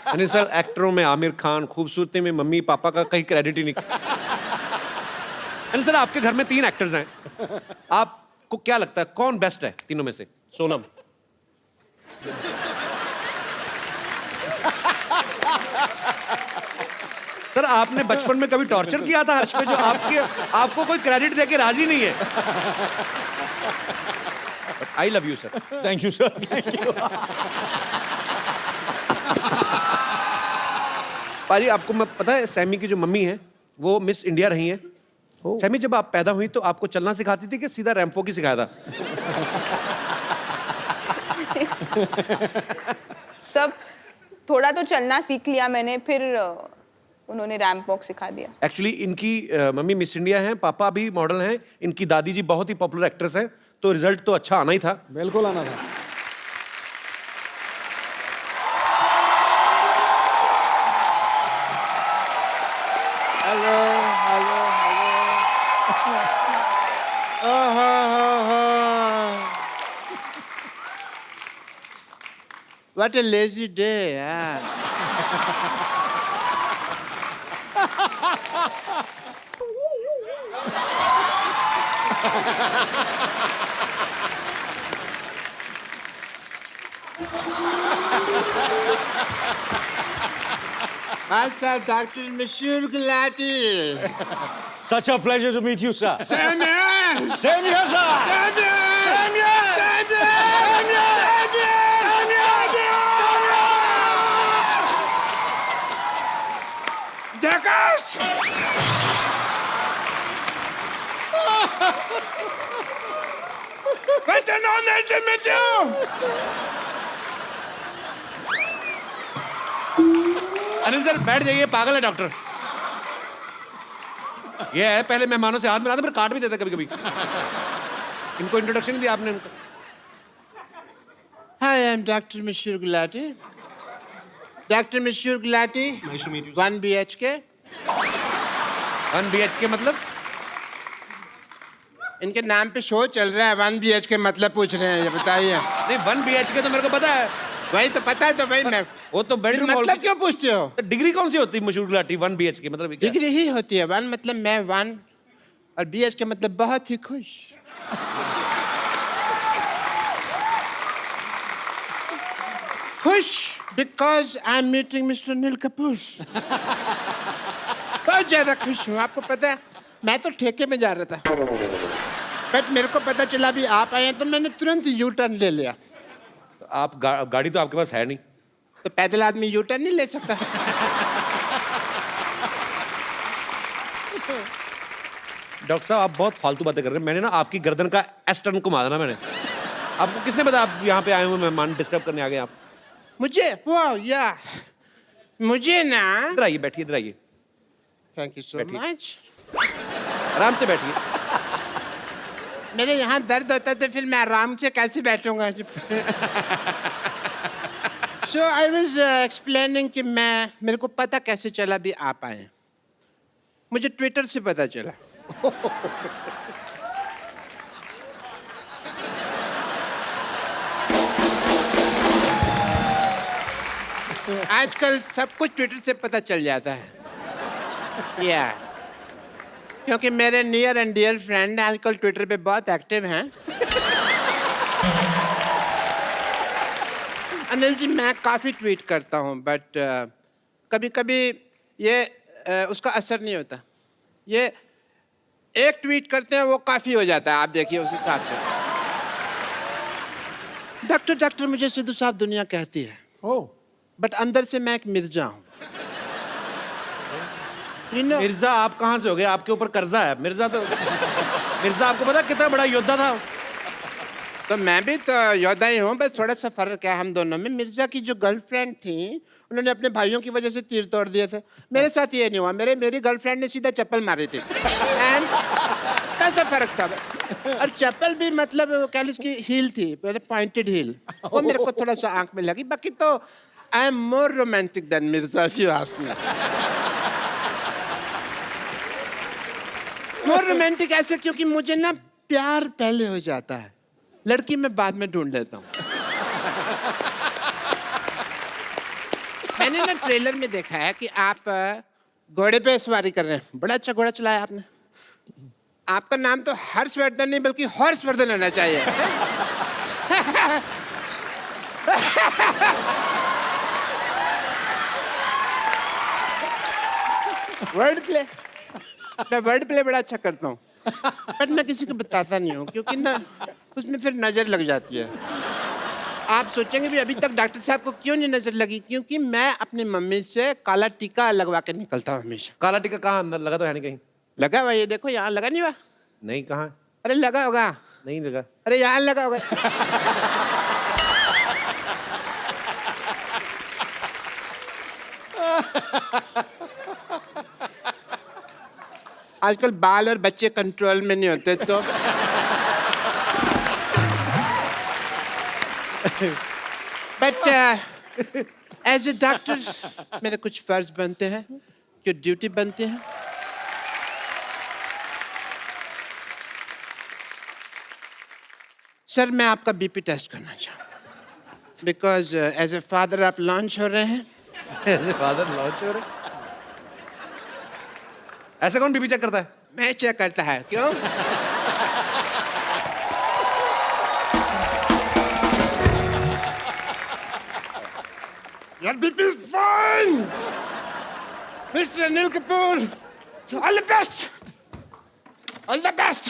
Anil sir, एक्टरों में आमिर खान, खूबसूरती में मम्मी पापा का कहीं क्रेडिट ही नहीं। अनिल सर, आपके घर में 3 एक्टर्स हैं, आपको क्या लगता है कौन बेस्ट है तीनों में से? सोनम। सर, आपने बचपन में कभी टॉर्चर किया था हर्ष पे, जो आपको कोई क्रेडिट देके राजी नहीं है? I love you sir. Thank you sir, thank you. पाजी, आपको मैं पता है सैमी की जो मम्मी है वो मिस इंडिया रही हैं। सैमी, जब आप पैदा हुई तो आपको चलना सिखाती थी कि सीधा रैंप वॉक ही सिखाया था? सब थोड़ा तो चलना सीख लिया मैंने, फिर उन्होंने रैंप वॉक सिखा दिया। एक्चुअली इनकी मम्मी मिस इंडिया हैं, पापा भी मॉडल हैं, इनकी दादी जी बहुत ही पॉपुलर एक्ट्रेस हैं, तो रिजल्ट तो अच्छा आना ही था। बिल्कुल आना था। What a lazy day, ah. Myself, Dr. Monsieur Gulati. Such a pleasure to meet you, sir. Same here. Same here, sir. Same here. Same here. Same here. Same here. Same here. Same here. Deckers. What an honor to meet you. Anil sir, बैठ जाइए, पागल है doctor. ये है, पहले मेहमानों से हाथ मिलाते फिर काट भी देते कभी कभी। इनको इंट्रोडक्शन नहीं दिया आपने इनको। am Dr. Mishur Gulati. Dr. Mishur Gulati. Nice to meet you. 1 BHK. 1 BHK मतलब? इनके नाम पे शो चल रहा है, 1 BHK मतलब पूछ रहे हैं, ये बताइए। नहीं 1 BHK तो मेरे को पता है। वही तो पता है, तो भाई मैं वो तो बेडरूम मतलब क्यों पूछते हो? तो डिग्री कौन सी होती है मशहूर गुलाटी 1 BHK मतलब क्या? डिग्री ही होती है। 1 मतलब मैं 1 और BHK मतलब बहुत ही खुश। खुश because I am meeting mister Anil Kapoor. बहुत ज्यादा खुश हूँ। आपको पता है मैं तो ठेके में जा रहा था, बट मेरे को पता चला भी आप आए हैं तो मैंने तुरंत यू टर्न ले लिया। तो आप गाड़ी तो आपके पास है नहीं, तो पैदल आदमी यू टर्न नहीं ले सकता। डॉक्टर साहब आप बहुत फालतू बातें कर रहे हैं। मैंने ना आपकी गर्दन का एस टर्न घुमा देना मैंने। आपको किसने बताया आप यहाँ पे आए हुए मेहमान डिस्टर्ब करने आ गए आप? मुझे वाह या मुझे ना, इधर आइए, बैठिए, इधर आइए, थैंक यू सो बैठिए। मच। आराम से बैठिए। मेरे यहाँ दर्द होता है तो फिर मैं आराम से कैसे बैठूंगा? सो आई वाज एक्सप्लेनिंग कि मेरे को पता कैसे चला भी आप आए। मुझे ट्विटर से पता चला। आजकल सब कुछ ट्विटर से पता चल जाता है। या क्योंकि मेरे नियर एंड डियर फ्रेंड आजकल ट्विटर पे बहुत एक्टिव हैं। अनिल जी मैं काफ़ी ट्वीट करता हूँ, बट कभी कभी ये उसका असर नहीं होता। ये एक ट्वीट करते हैं वो काफ़ी हो जाता है, आप देखिए उस हिसाब से। डॉक्टर मुझे सिद्धू साहब दुनिया कहती है, बट अंदर से मैं एक मिर्जा हूँ। मिर्जा आप कहाँ से हो गए? आपके ऊपर कर्जा है। मिर्जा आपको पता कितना बड़ा योद्धा था? तो मैं भी तो योद्धा ही हूँ, बस थोड़ा सा फर्क है हम दोनों में। मिर्जा की जो गर्लफ्रेंड थी उन्होंने अपने भाइयों की वजह से तीर तोड़ दिए थे। मेरे साथ ये नहीं हुआ, मेरी गर्लफ्रेंड ने सीधा चप्पल मारी थी। एंड कैसा फर्क था? और चप्पल भी मतलब वो कह ली उसकी हील थी, पॉइंटेड हील, वो मेरे को थोड़ा सा आंख में लगी। बाकी तो I am more romantic than Mirza if you ask me. More romantic ऐसे क्योंकि मुझे ना प्यार पहले हो जाता है, लड़की मैं बाद में ढूंढ लेता हूँ। मैंने ना ट्रेलर में देखा है कि आप घोड़े पे सवारी कर रहे हैं। बड़ा अच्छा घोड़ा चलाया आपने। आपका नाम तो हर्षवर्धन नहीं बल्कि हॉर्सवर्धन होना चाहिए। वर्ड प्ले, मैं वर्ड प्ले बड़ा अच्छा करता हूँ, बट मैं किसी को बताता नहीं हूँ क्योंकि ना उसमें फिर नजर लग जाती है। आप सोचेंगे भी अभी तक डॉक्टर साहब को क्यों नहीं नजर लगी? क्योंकि मैं अपनी मम्मी से काला टीका लगवा के निकलता हूँ हमेशा। काला टीका कहाँ अंदर लगा? तो है नहीं कहीं। लगा हुआ, ये देखो यहाँ लगा नहीं हुआ। नहीं, कहाँ? अरे लगा होगा। नहीं लगा। अरे यहाँ लगा होगा। आजकल बाल और बच्चे कंट्रोल में नहीं होते तो बट एज ए डॉक्टर मेरे कुछ फर्ज बनते हैं, जो ड्यूटी बनते हैं। सर मैं आपका बीपी टेस्ट करना चाहूँ बिकॉज एज ए फादर आप लॉन्च हो रहे हैं। एज ए फादर लॉन्च हो रहे? ऐसे कौन बीपी चेक करता है? मैं चेक करता है। क्यों? Your BP is fine, Mr. Anil Kapoor. All the best. All the best.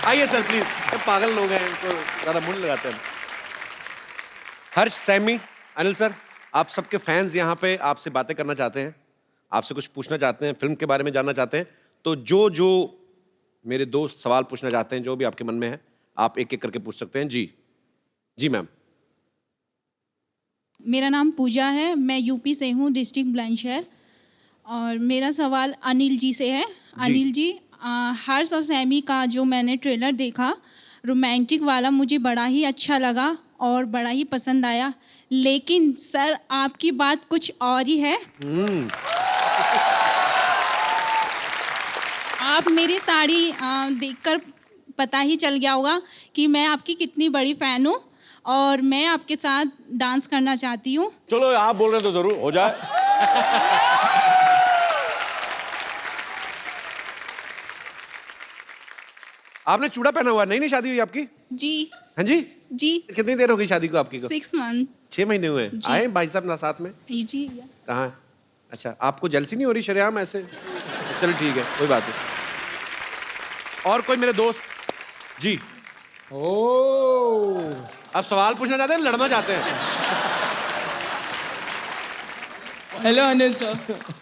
आइए सर प्लीज। ये पागल लोग हैं, इनको ज्यादा मुंह लगाते हैं। हर्ष, सैमी, अनिल सर, आप सबके फैंस यहाँ पे आपसे बातें करना चाहते हैं, आपसे कुछ पूछना चाहते हैं, फिल्म के बारे में जानना चाहते हैं। तो जो मेरे दोस्त सवाल पूछना चाहते हैं, जो भी आपके मन में है, आप एक एक करके पूछ सकते हैं। जी मैम। मेरा नाम पूजा है, मैं यूपी से हूँ, डिस्ट्रिक्ट बुलंदशहर। और मेरा सवाल अनिल जी से है। अनिल जी, हर्ष और सैमी का जो मैंने ट्रेलर देखा, रोमांटिक वाला मुझे बड़ा ही अच्छा लगा और बड़ा ही पसंद आया। लेकिन सर आपकी बात कुछ और ही है। आप मेरी साड़ी देखकर पता ही चल गया होगा कि मैं आपकी कितनी बड़ी फ़ैन हूँ और मैं आपके साथ डांस करना चाहती हूँ। चलो आप बोल रहे हैं तो जरूर हो जाए। आपने चूड़ा पहना हुआ, नई शादी हुई आपकी? जी हाँ जी? जी। कितनी देर हो गई शादी को आपकी को? 6 मंथ। 6 महीने हुए। जी। आए भाई साहब ना साथ में? जी। कहाँ है? अच्छा, आपको जेलसी नहीं हो रही शरेआम ऐसे? चलो ठीक है, कोई बात नहीं। और कोई मेरे दोस्त? जी। ओ आप सवाल पूछना चाहते हैं, लड़ना चाहते हैं? Hello, Anil sir.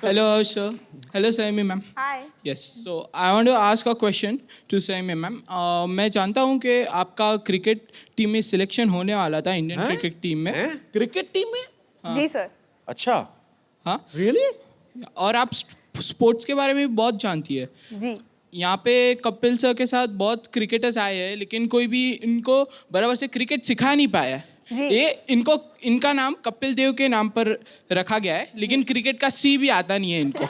Hello, Harsh sir. Hello, Saimi ma'am. Hi. Yes. So I want to ask a question to Saimi ma'am. मैं जानता हूँ कि आपका क्रिकेट टीम में सिलेक्शन होने वाला था, इंडियन क्रिकेट टीम में। क्रिकेट टीम में? जी सर। अच्छा। हाँ। रियली? और आप स्पोर्ट्स के बारे में भी बहुत जानती है। जी। यहाँ पे कपिल सर के साथ बहुत क्रिकेटर्स आए हैं, लेकिन कोई भी इनको बराबर से क्रिकेट सिखा नहीं पाया है। ये इनका नाम कपिल देव के नाम पर रखा गया है, लेकिन क्रिकेट का सी भी आता नहीं है इनको।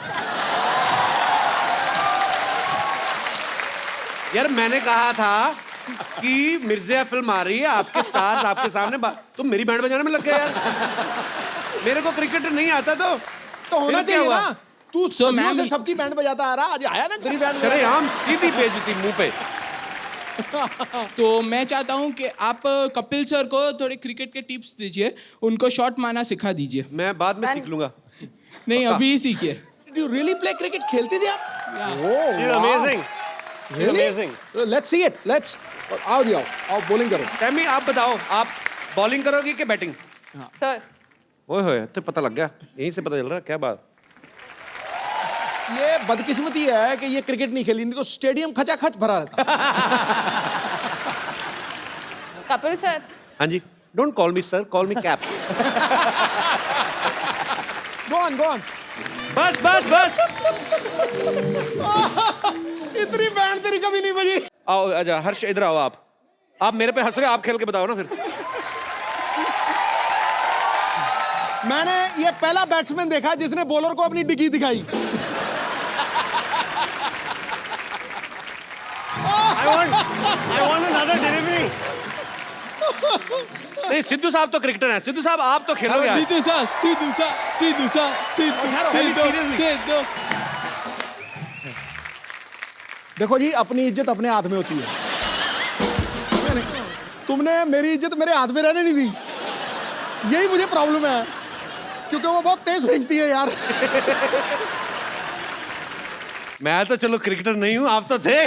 यार मैंने कहा था कि मिर्जिया फिल्म आ रही है, आपके स्टार्स आपके सामने, तुम मेरी बैंड बजाने में लग गए यार। मेरे को क्रिकेट नहीं आता तो होना चाहिए ना। तू सदियों से मैं सबकी बैंड बजाता आ रहा, आज आया ना गरीब बैंड। अरे हम सीधी बेइज्जती मुंह पे। तो मैं चाहता हूँ कि आप कपिल सर को थोड़े क्रिकेट के टिप्स दीजिए, उनको शॉट मारना सिखा दीजिए। मैं बाद में सीख लूंगा। नहीं, अभी ही सीखिए। Do you really play cricket? खेलते थे आप? She's amazing. She's amazing. Let's see it, let's. आओ जी, आओ बॉलिंग करो। सैमी आप बताओ, आप बॉलिंग करोगे कि बैटिंग? सर। ओए होए, तो पता लग गया, यहीं से पता चल रहा है क्या बात। ये बदकिस्मती है कि ये क्रिकेट नहीं खेली, नहीं तो स्टेडियम खचाखच भरा रहता। कपिल सर। हाँ जी। Don't call me sir, call me caps. Go on, go on. बस बस बस। इतनी बैंड तेरी कभी नहीं बजी। आओ आजा हर्ष, इधर आओ। आप मेरे पे हंस रहे हो, आप खेल के बताओ ना फिर। मैंने ये पहला बैट्समैन देखा जिसने बॉलर को अपनी डिग्गी दिखाई। I want another delivery. नहीं, सिद्धू साहब तो क्रिकेटर हैं। सिद्धू साहब आप तो खेलोगे आज। सीधू सा। देखो जी, अपनी इज्जत अपने हाथ में होती है। तुमने मेरी इज्जत मेरे हाथ में रहने नहीं दी, यही मुझे प्रॉब्लम है, क्योंकि वो बहुत तेज फेंकती है यार। मैं तो चलो क्रिकेटर नहीं हूं, आप तो थे।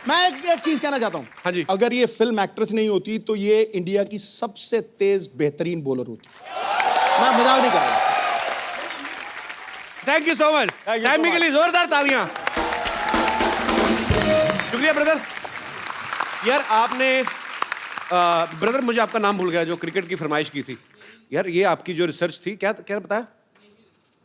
मैं एक चीज कहना चाहता हूं। हाँ जी। अगर ये फिल्म एक्ट्रेस नहीं होती तो ये इंडिया की सबसे तेज बेहतरीन बॉलर होती। मैं मजाक नहीं कर रहा। Thank you so much. Saiyami के लिए जोरदार तालियां। शुक्रिया ब्रदर। यार आपने ब्रदर, मुझे आपका नाम भूल गया, जो क्रिकेट की फरमाइश की थी। यार ये आपकी जो रिसर्च थी, क्या क्या बताया?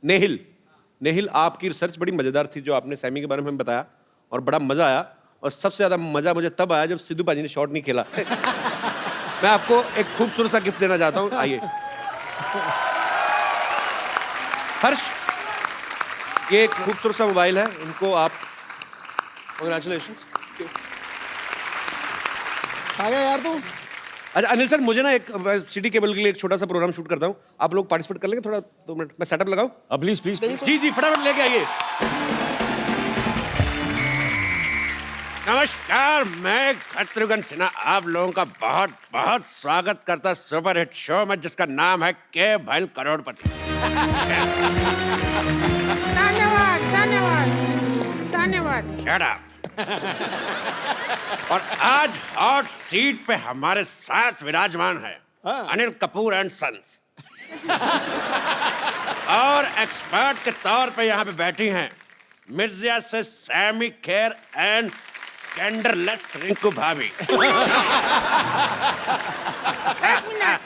नेहिल, आपकी रिसर्च बड़ी मजेदार थी, जो आपने सैमी के बारे में बताया, और बड़ा मजा आया। और सबसे ज्यादा मजा मुझे तब आया जब सिद्धू पाजी ने शॉट नहीं खेला। मैं आपको एक खूबसूरत सा गिफ्ट देना चाहता हूं, आइए। हर्ष, ये एक खूबसूरत सा मोबाइल है, इनको आप। Congratulations. आ गया यार तू। अच्छा अनिल सर, मुझे ना एक सिटी केबल के लिए एक छोटा सा प्रोग्राम शूट करता हूँ, आप लोग पार्टिसिपेट कर लेंगे थोड़ा 2 मिनट? मैं सेटअप लगाऊं? Please please please. जी जी, फटाफट लेके आइए। नमस्कार, मैं शत्रुघ्न सिन्हा आप लोगों का बहुत बहुत स्वागत करता सुपर हिट शो में, जिसका नाम है के भैल करोड़पति। धन्यवाद धन्यवाद धन्यवाद। Shut up. और आज हॉट सीट पे हमारे साथ विराजमान है अनिल कपूर एंड सन्स। और एक्सपर्ट के तौर पे यहाँ पे बैठी हैं मिर्जिया से सैमी खेर एंड स्कैंडरलेस रिंकू भाभी। एक मिनट,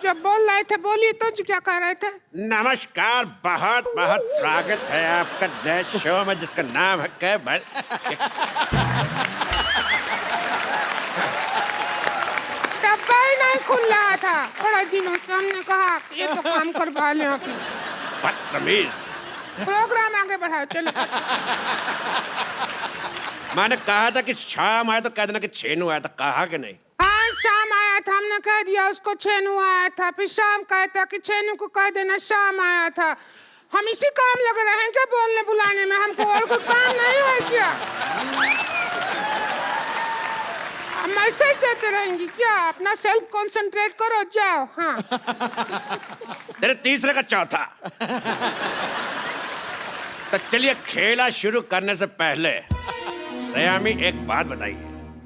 जो बोल रहे थे बोलिए तो, जो क्या कह रहे थे? नमस्कार, बहुत बहुत स्वागत है आपका नए शो में जिसका नाम है केबल। डब्बा ही नहीं खुल रहा था बड़े दिनों से, हमने कहा कि ये तो काम करवा लें अपने। बदतमीज। प्रोग्राम आगे बढ़ाओ, चलो। मैंने कहा था कि शाम आया तो कह देना कि छेनू आया था, कहा कि नहीं? हाँ, शाम आया था, हमने कह दिया उसको छेनू आया था, फिर शाम कहता कि छेनू को कह देना शाम आया था। हम इसी काम लगे रहे हैं क्या बोलने बुलाने में? हमको और कोई काम नहीं है क्या? मैसेज देते रहेंगी क्या? अपना सेल्फ कंसंट्रेट करो, जाओ। हाँ, तेरे तीसरे का चौथा। तो चलिए, खेला शुरू करने से पहले सयामी एक बात बताइए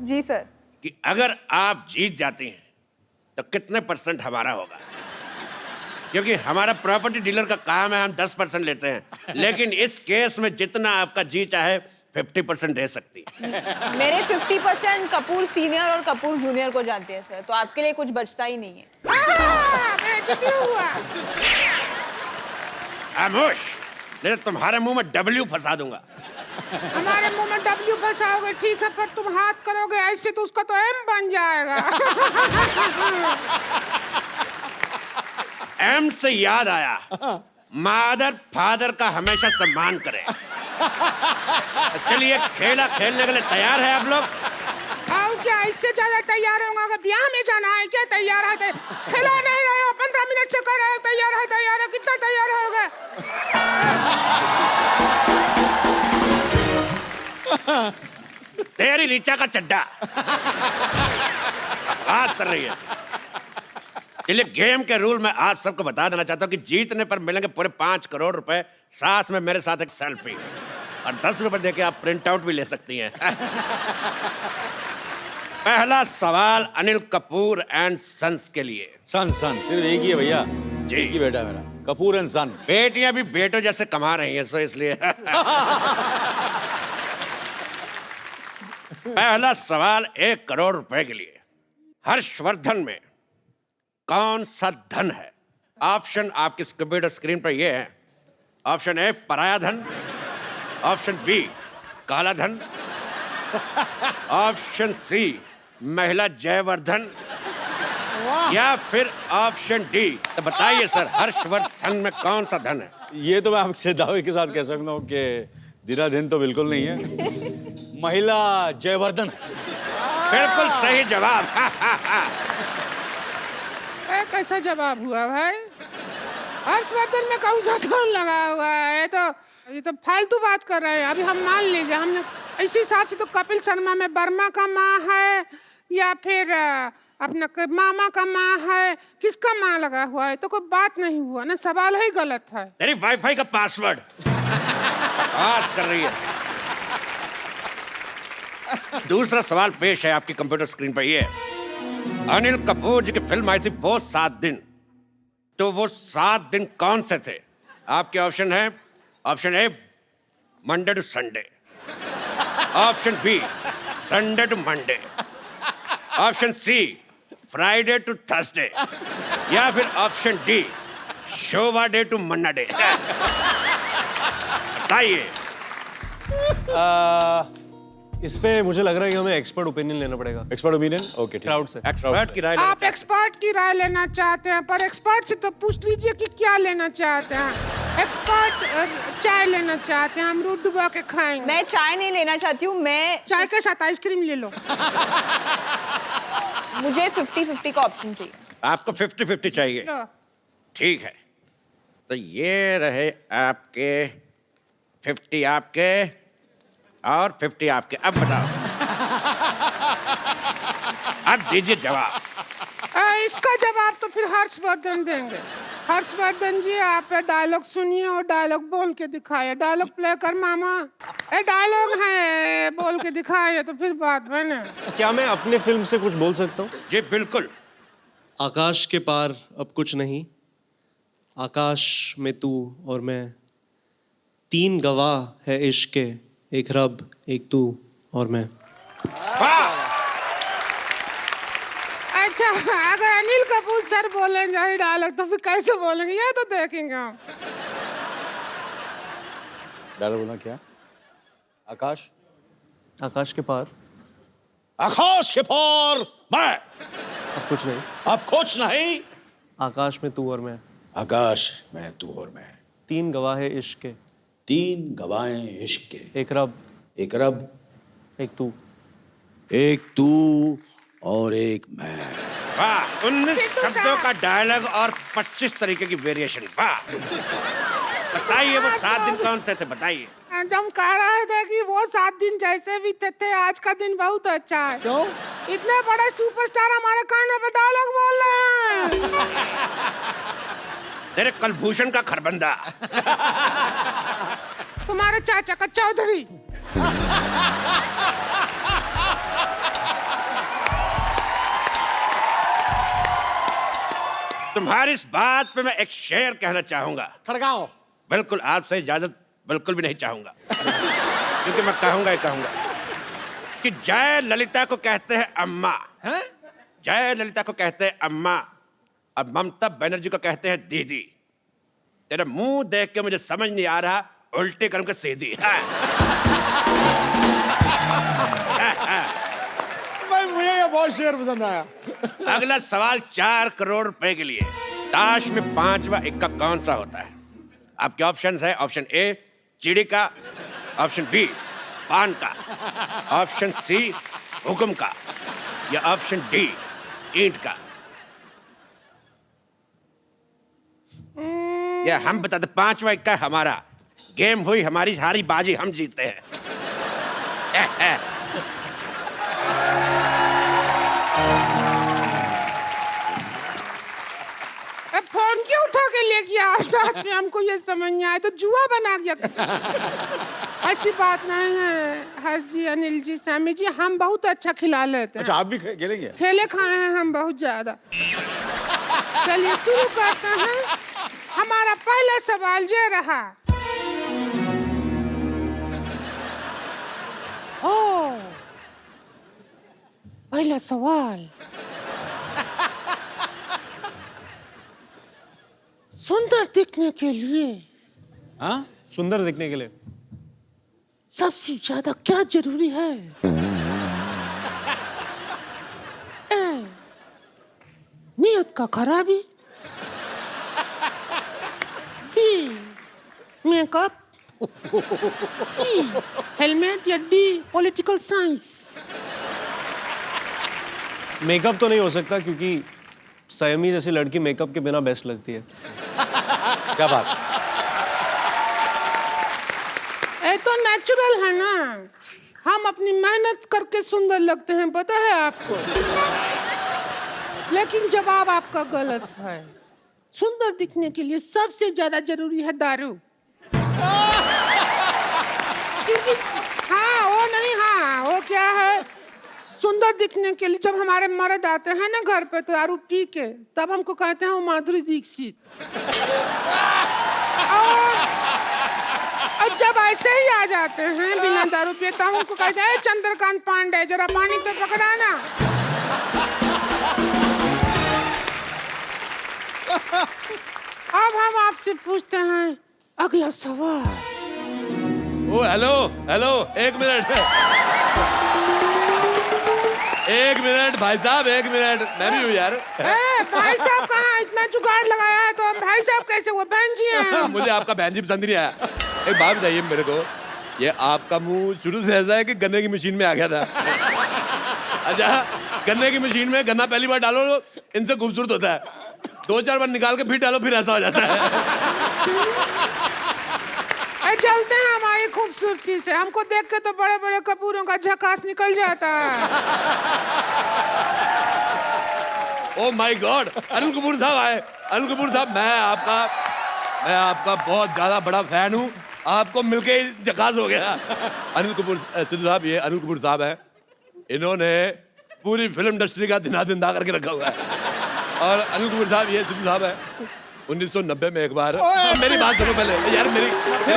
जी सर। कि अगर आप जीत जाती हैं तो कितने % हमारा होगा? क्योंकि हमारा प्रॉपर्टी डीलर का काम है, हम 10% लेते हैं, लेकिन इस केस में जितना आपका जी चाहे 50% दे सकती है। मेरे 50% कपूर सीनियर और कपूर जूनियर को जाते हैं सर, तो आपके लिए कुछ बचता ही नहीं है। बेइज्जती हुआ। खामोश, नहीं तो तुम्हारे मुंह में W फंसा दूंगा। हमारे मुंह में W फंसाओगे ठीक है, पर तुम हाथ करोगे ऐसे तो उसका तो M बन जाएगा। M से याद आया, मादर फादर का हमेशा सम्मान करें। चलिए, खेला खेलने के लिए तैयार है आप लोग? आओ, क्या इससे ज्यादा तैयार होगा? अगर ब्याह में जाना है क्या? तैयार है? खेला नहीं रहे हो, 15 मिनट से कर रहे हो तैयार है तैयार है। कितना तैयार होगा? तेरी रीचा का चड्डा बात कर रही है। चलिए, गेम के रूल मैं आप सबको बता देना चाहता हूँ कि जीतने पर मिलेंगे पूरे 5 करोड़ रुपए, साथ में मेरे साथ एक सेल्फी, और 10 रुपए देके आप प्रिंट आउट भी ले सकती हैं। पहला सवाल अनिल कपूर एंड सन्स के लिए। सन सिर्फ एक ही है भैया जी। एक ही बेटा है मेरा, कपूर एंड सन। बेटियां भी बेटों जैसे कमा रही हैं, सो इसलिए। पहला सवाल 1 करोड़ रुपए के लिए। हर्षवर्धन में कौन सा धन है? ऑप्शन आपकी कंप्यूटर स्क्रीन पर ये है। ऑप्शन ए पराया धन, ऑप्शन बी काला धन, ऑप्शन सी महिला जयवर्धन, या फिर ऑप्शन डी। तो बताइए सर, हर्षवर्धन में कौन सा धन है? ये तो मैं आपसे दावे के साथ कह सकता हूँ कि दिना दिन तो बिल्कुल नहीं है, महिला जयवर्धन। बिल्कुल सही जवाब। कैसा जवाब हुआ भाई? हर्षवर्धन में कौन सा धन लगा हुआ है? ये तो फालतू बात कर रहे हैं। अभी हम मान लीजिए, हमने इसी हिसाब से तो कपिल शर्मा में वर्मा का माँ है या फिर अपना मामा का माँ है, किसका माँ लगा हुआ है? तो कोई बात नहीं हुआ ना, सवाल ही गलत है। तेरी वाईफाई का पासवर्ड बात कर रही है। दूसरा सवाल पेश है आपकी कंप्यूटर स्क्रीन पर। ये अनिल कपूर जी की फिल्म आई थी वो 7 दिन, तो वो 7 दिन कौन से थे? आपके ऑप्शन है, option A Monday to Sunday, option B Sunday to Monday, option C Friday to Thursday, या फिर option D Shobha De to Manna De. बताइए। इस पे मुझे लग रहा है कि हमें एक्सपर्ट ओपिनियन लेना पड़ेगा। Expert opinion? ओके, क्राउड से। एक्सपर्ट की राय आप एक्सपर्ट की राय लेना चाहते हैं, पर एक्सपर्ट से तो पूछ लीजिए कि क्या लेना चाहते हैं। एक्सपर्ट चाय लेना चाहते हैं, हम दूध डुबा के खाएंगे। मैं चाय नहीं लेना चाहती हूँ, मैं चाय के साथ आइसक्रीम ले लो। मुझे 50-50 का ऑप्शन चाहिए। आपको 50-50 चाहिए? ठीक है, तो ये रहे आपके 50 आपके और 50 आपके। अब बताओ, अब दीजिए जवाब। इसका जवाब तो फिर हर्षवर्धन देंगे। हर्षवर्धन जी, आप डायलॉग सुनिए और डायलॉग बोल के दिखाइए। डायलॉग प्ले कर मामा। डायलॉग है, बोल के दिखाइए तो फिर बात बने। क्या मैं अपने फिल्म से कुछ बोल सकता हूँ? जी बिल्कुल। आकाश के पार अब कुछ नहीं, आकाश में तू और मैं, 3 गवाह है इश्क के, एक रब, एक तू और मैं। अच्छा, अगर अनिल कपूर सर बोलेंगे यही डायलॉग तो फिर कैसे बोलेंगे ये तो देखेंगे हम। डायलॉग बोलना क्या? आकाश, आकाश के पार आकाश के पार मैं, अब कुछ नहीं, अब कुछ नहीं, आकाश में तू और मैं, आकाश में तू और मैं, 3 गवाह इश्क के, 3 गवाहें इश्क के, एक रब, एक रब, एक तू, एक तू और एक मैं। वाह, 19 शब्दों का डायलॉग और 25 तरीके की वेरिएशन। वाह, बताइए वो 7 दिन कौन से थे, बताइए। हम कह रहे थे कि वो 7 दिन जैसे भी थे आज का दिन बहुत अच्छा है। क्यों? इतने बड़े सुपरस्टार हमारे कान पे डायलॉग बोल रहे हैं। तेरे कलभूषण का खरबंदा। तुम्हारे चाचा का चौधरी। तुम्हारी इस बात पे मैं एक शेर कहना चाहूंगा। खड़गाओ। बिल्कुल आपसे इजाजत बिल्कुल भी नहीं चाहूंगा, क्योंकि मैं कहूंगा ही कहूंगा कि जय ललिता को कहते हैं अम्मा, हैं? जय ललिता को कहते हैं अम्मा, और ममता बनर्जी को कहते हैं दीदी। तेरा मुंह देख के मुझे समझ नहीं आ रहा, उल्टी करूं के सीधी। भाई मुझे ये बहुत शेर पसंद आया। अगला सवाल 4 करोड़ रुपए के लिए। ताश में 5वां इक्का कौन सा होता है? आपके ऑप्शन है, ऑप्शन ए चिड़ी का, ऑप्शन बी पान का, ऑप्शन सी हुक्म का, या ऑप्शन डी ईंट का। या हम बता दे, 5वां इक्का हमारा, गेम हुई हमारी, हारी बाजी हम जीतते हैं। फोन क्यों उठा के ले गया आप साथ में? हमको ये समझ नहीं आया, तो जुआ बना गया। ऐसी बात नहीं है हर्ष जी, अनिल जी, सामी जी, हम बहुत अच्छा खिला लेते हैं। अच्छा, आप भी खेलेंगे? खेले खाए हैं हम बहुत ज्यादा। चलिए शुरू करते हैं। हमारा पहला सवाल ये रहा। ओ, पहला सवाल। सुंदर दिखने के लिए, हाँ, सुंदर दिखने के लिए सबसे ज्यादा क्या जरूरी है? ए, नियत का खराबी, बी मेकअप, सी हेलमेट, या डी पॉलिटिकल साइंस। मेकअप तो नहीं हो सकता, क्योंकि सयमी जैसी लड़की मेकअप के बिना बेस्ट लगती है। क्या बात? ये तो नेचुरल है ना, हम अपनी मेहनत करके सुंदर लगते हैं, पता है आपको। लेकिन जवाब आपका गलत है। सुंदर दिखने के लिए सबसे ज्यादा जरूरी है दारू। क्योंकि हाँ वो नहीं, हाँ वो क्या है, सुंदर दिखने के लिए जब हमारे मर्द आते हैं ना घर पे तो दारू पी के, तब हमको कहते हैं वो माधुरी दीक्षित। और जब ऐसे ही आ जाते हैं बिना दारू पिए, तब हमको कहते हैं चंद्रकांत पांडे जरा पानी तो पकड़ाना। अब हम आपसे पूछते हैं अगला सवाल। ओ हेलो हेलो, एक मिनट, एक मिनट भाई साहब, एक मिनट, मैं भी हूँ यार। भाई साहब कहाँ? इतना जुगाड़ लगाया है तो हम भाई साहब कैसे? वो बहन जी हैं। मुझे आपका बहन जी पसंद नहीं आया। एक बात बताइए मेरे को, ये आपका मुंह शुरू से ऐसा है कि गन्ने की मशीन में आ गया था? अच्छा, गन्ने की मशीन में गन्ना पहली बार डालो इनसे खूबसूरत होता है, 2-4 बार निकाल के फिर डालो फिर ऐसा हो जाता है। चलते हैं हमारी खूबसूरती से, हमको देख के तो बड़े बड़े कपूरों का झकास निकल जाता है। Oh my God, Anil Kapoor साहब आए। अनिल कपूर साहब, मैं आपका बहुत ज्यादा बड़ा फैन हूँ, आपको मिलके ही झकास हो गया। अनिल कपूर सिद्धू साहब, ये अनिल कपूर साहब है, इन्होंने पूरी फिल्म इंडस्ट्री का दिना करके रखा हुआ है। और अनिल कपूर साहब, ये सिद्धू साहब है, 1990 में एक बार, मेरी बात सुनो पहले यार, मेरी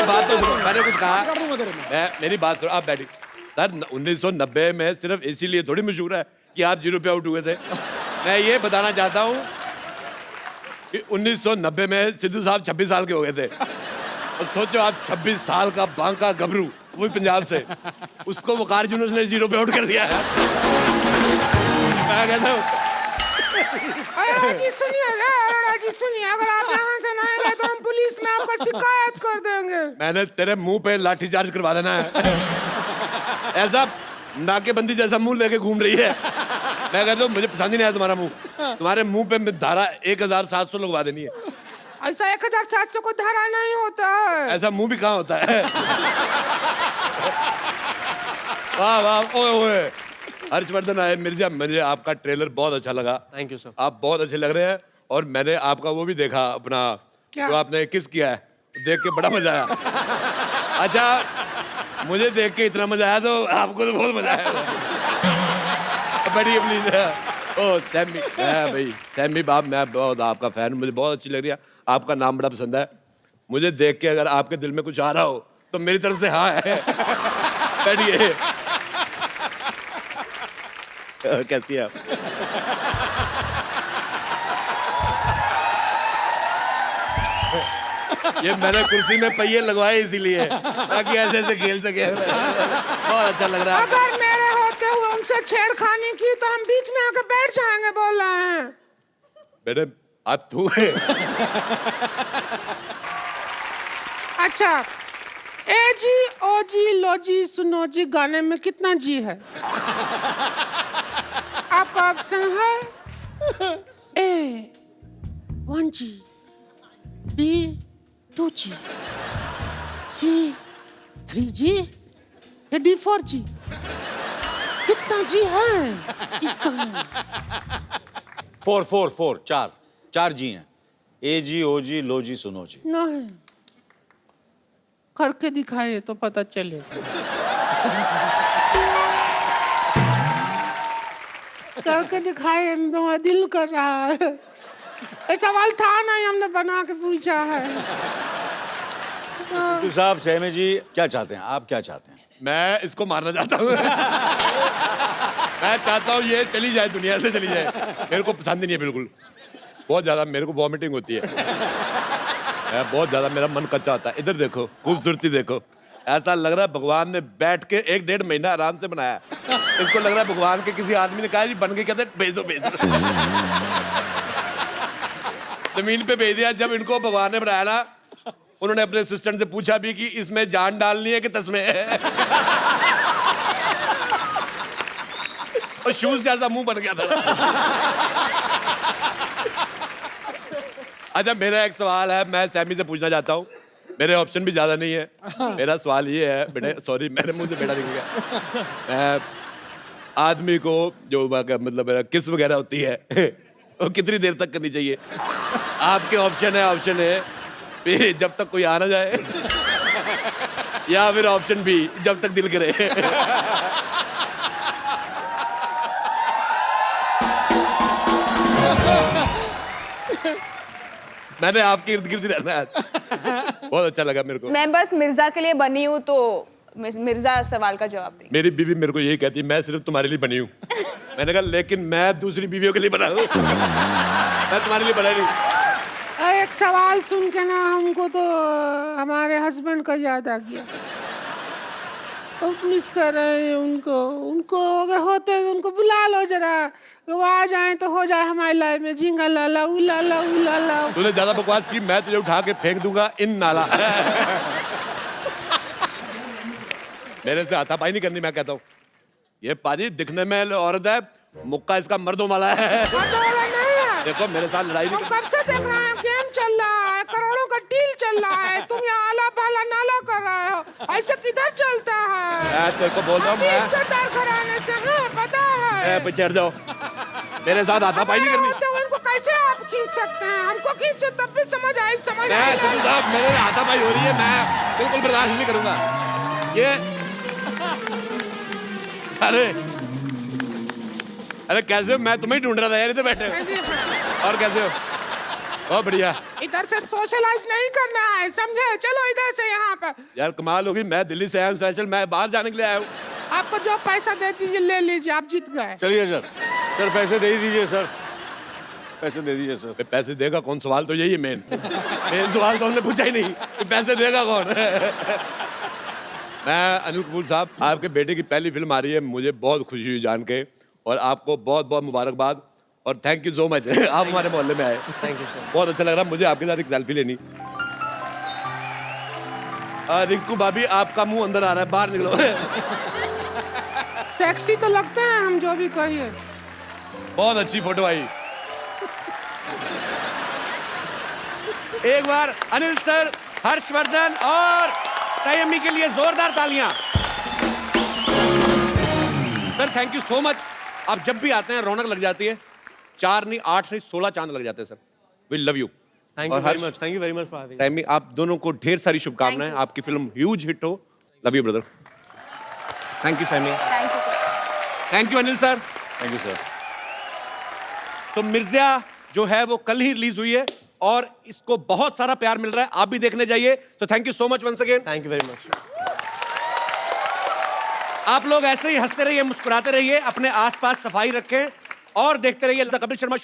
बात तो सुनो, मैंने कुछ कहा, मेरी बात सुनो, आप बैठिए। सर 1990 में सिर्फ इसीलिए थोड़ी मशहूर है कि आप 0 पे आउट हुए थे। मैं ये बताना चाहता हूँ कि 1990 में सिद्धू साहब 26 साल के हो गए थे। और सोचो आप 26 साल का बांका गबरू, वो भी पंजाब से, उसको वकार यूनुस ने 0 पे आउट कर दिया है। मैं कहता हूँ अरोड़ा जी सुनिए, अगर आप यहाँ से ना आएंगे तो हम पुलिस में आपका शिकायत कर देंगे। मैंने तेरे मुंह पे लाठीचार्ज करवा देना है। ऐसा नाकेबंदी जैसा मुंह लेके घूम रही है। मैं कहता हूँ मुझे पसंद ही नहीं आया तुम्हारा मुंह। तुम्हारे मुंह पे धारा 1700 लगवा देनी है। ऐसा 1700 को धारा नहीं होता है। ऐसा मुंह भी कहाँ होता है? वाह वाह, ओए ओए। हर्षवर्धन आए मिर्जा, मुझे आपका ट्रेलर बहुत अच्छा लगा। Thank you sir. आप बहुत अच्छे लग रहे हैं। और मैंने आपका वो भी देखा अपना, क्या? जो आपने किस किया है, देख के बड़ा मजा आया। अच्छा, मुझे देख के इतना मजा आया तो आपको तो बहुत मजा आया। बढ़िया प्लीज। ओ सैमी, भाई सैमी बाप, मैं बहुत आपका फैन, मुझे बहुत अच्छी लग रही है। आपका नाम बड़ा पसंद है मुझे। देख के अगर आपके दिल में कुछ आ रहा हो तो मेरी तरफ से हाँ है। बैठिए। कैसी है आप? ये मैंने कुर्सी में पहिए लगवाए इसीलिए, ताकि ऐसे ऐसे खेल सके। बहुत अच्छा लग रहा है। अगर मेरे होते हुए उनसे छेड़खानी की तो हम बीच में आकर बैठ जाएंगे, बोल रहे हैं। बेटे आप तू है। अच्छा, ए जी ओ जी लो जी सुनो जी गाने में कितना जी है? आपका ऑप्शन है ए 1G, B 2G, C 3G या D 4G? कितना जी है इस गाने में? 4 चार जी हैं। ए जी, ओ जी, लो जी, सुनो जी। नहीं, करके दिखाए तो पता चले। करके दिखाए तो दिल कर रहा है। ये सवाल था नहीं, हमने बना के पूछा है। सिद्धू साहब, सैमी जी क्या चाहते हैं? आप क्या चाहते हैं? मैं इसको मारना चाहता हूँ। मैं चाहता हूँ ये चली जाए, दुनिया से चली जाए। मेरे को पसंद ही नहीं है बिल्कुल। बहुत ज्यादा मेरे को वॉमिटिंग होती है। बहुत ज्यादा मेरा मन कच्चा होता है। इधर देखो, खूबसूरती देखो। ऐसा लग रहा है भगवान ने बैठ के 1-1.5 महीना आराम से बनाया। इसको लग रहा है भगवान के किसी आदमी ने कहा जी बन के, कहते भेज दो भेज दो। जमीन पे भेज दिया। जब इनको भगवान ने बनाया ना, उन्होंने अपने असिस्टेंट से पूछा भी कि इसमें जान डालनी है कि तस्में है। और शूज जैसा मुंह बन गया था। अच्छा, मेरा एक सवाल है, मैं सैमी से पूछना चाहता हूँ। मेरे ऑप्शन भी ज्यादा नहीं है। मेरा सवाल ये है बेटे, सॉरी मेरे मुंह से बेटा निकल गया। मैं आदमी को जो मतलब किस वगैरह होती है वो कितनी देर तक करनी चाहिए? आपके ऑप्शन है भी जब तक कोई आ ना जाए, या फिर ऑप्शन बी जब तक दिल करे। मैंने आपके इर्द गिर्द रहना है। बहुत अच्छा लगा मेरे को। मैं बस मिर्जा के लिए बनी हूँ, तो मिर्जा सवाल का जवाब दें। मेरी बीवी मेरे को यही कहती है मैं सिर्फ तुम्हारे लिए बनी हूँ। मैंने कहा लेकिन मैं दूसरी बीवियों के लिए बना हूँ। मैं तुम्हारे लिए बना नहीं। एक सवाल सुन के ना हमको तो हमारे हस्बैंड का याद आ गया। बहुत मिस कर रहे हैं उनको अगर होते तो उनको बुला लो जरा, वो आ जाए तो हो जाए हमारी लाइफ में झिंगा लाला उलाला उलाला। तूने ज्यादा बकवास की, मैं तुझे उठा के फेंक दूंगा इन नाला। मेरे से हाथापाई नहीं करनी। मैं कहता हूँ ये पाजी दिखने में औरत है, मुक्का इसका मर्दों वाला है। देखो मेरे साथ लड़ाई नहीं। कब से देख रहे हैं, गेम चल रहा है, करोड़ों का डील चल रहा है, तुम यहाँ आला पाला नाला कर रहे हो। ऐसे किधर चलता है? मैं तेरे को बोल रहा हूँ, मैं इज्जतदार घराने से हैं, पता है। पीछे हट जाओ, मेरे साथ हाथापाई नहीं करनी। तो इनको कैसे आप खींच सकते हैं? हमको खींचो तब भी समझ आई। मेरे हाथापाई हो रही है, मैं बिल्कुल बर्दाश्त नहीं करूंगा ये। अरे कैसे हो? मैं तुम्हें ढूंढ रहा था यार, इधर बैठे। और कैसे हो? बहुत बढ़िया। इधर से सोशलाइज नहीं करना है, समझे? चलो इधर से यहाँ पर। यार कमाल होगी, मैं दिल्ली से आया हूँ स्पेशल, मैं बाहर जाने के लिए आया हूँ। आपको जो पैसा दे दीजिए ले लीजिए, आप जीत गए। चलिए सर, सर पैसे दे ही दीजिए सर, पैसे दे दीजिए सर। पैसे देगा कौन, सवाल तो यही है मेन सवाल तो हमने पूछा ही नहीं कि पैसे देगा कौन। मैं अनिल कपूर साहब, आपके बेटे की पहली फिल्म आ रही है, मुझे बहुत खुशी हुई जान के, और आपको बहुत बहुत मुबारकबाद और थैंक यू सो मच आप हमारे मोहल्ले में आए। Thank you sir. बहुत अच्छा लग रहा मुझे आपके साथ एक सेल्फी लेनी। रिंकू भाभी, आपका मुंह अंदर आ रहा है, बाहर निकलो। सेक्सी तो लगते हैं हम, जो भी कहिए। बहुत अच्छी फोटो आई। एक बार अनिल सर, हर्षवर्धन और संयमी के लिए जोरदार तालियां। Sir thank you so much. आप जब भी आते हैं रौनक लग जाती है। 4 नहीं 8 नहीं 16 चांद लग जाते हैं sir. We love you. Thank you very much, thank you very much for having. Saiyami, आप दोनों को ढेर सारी शुभकामनाएं, आपकी फिल्म ह्यूज हिट हो। Love you brother. Thank you Saiyami. Thank you sir. Thank you Anil sir. Thank you sir. तो मिर्जा जो है वो कल ही रिलीज हुई है और इसको बहुत सारा प्यार मिल रहा है, आप भी देखने जाइए। तो thank you so much once again. Thank you very much. आप लोग ऐसे ही हंसते रहिए, मुस्कुराते रहिए, अपने आसपास सफाई रखें और देखते रहिए द कपिल शर्मा शो।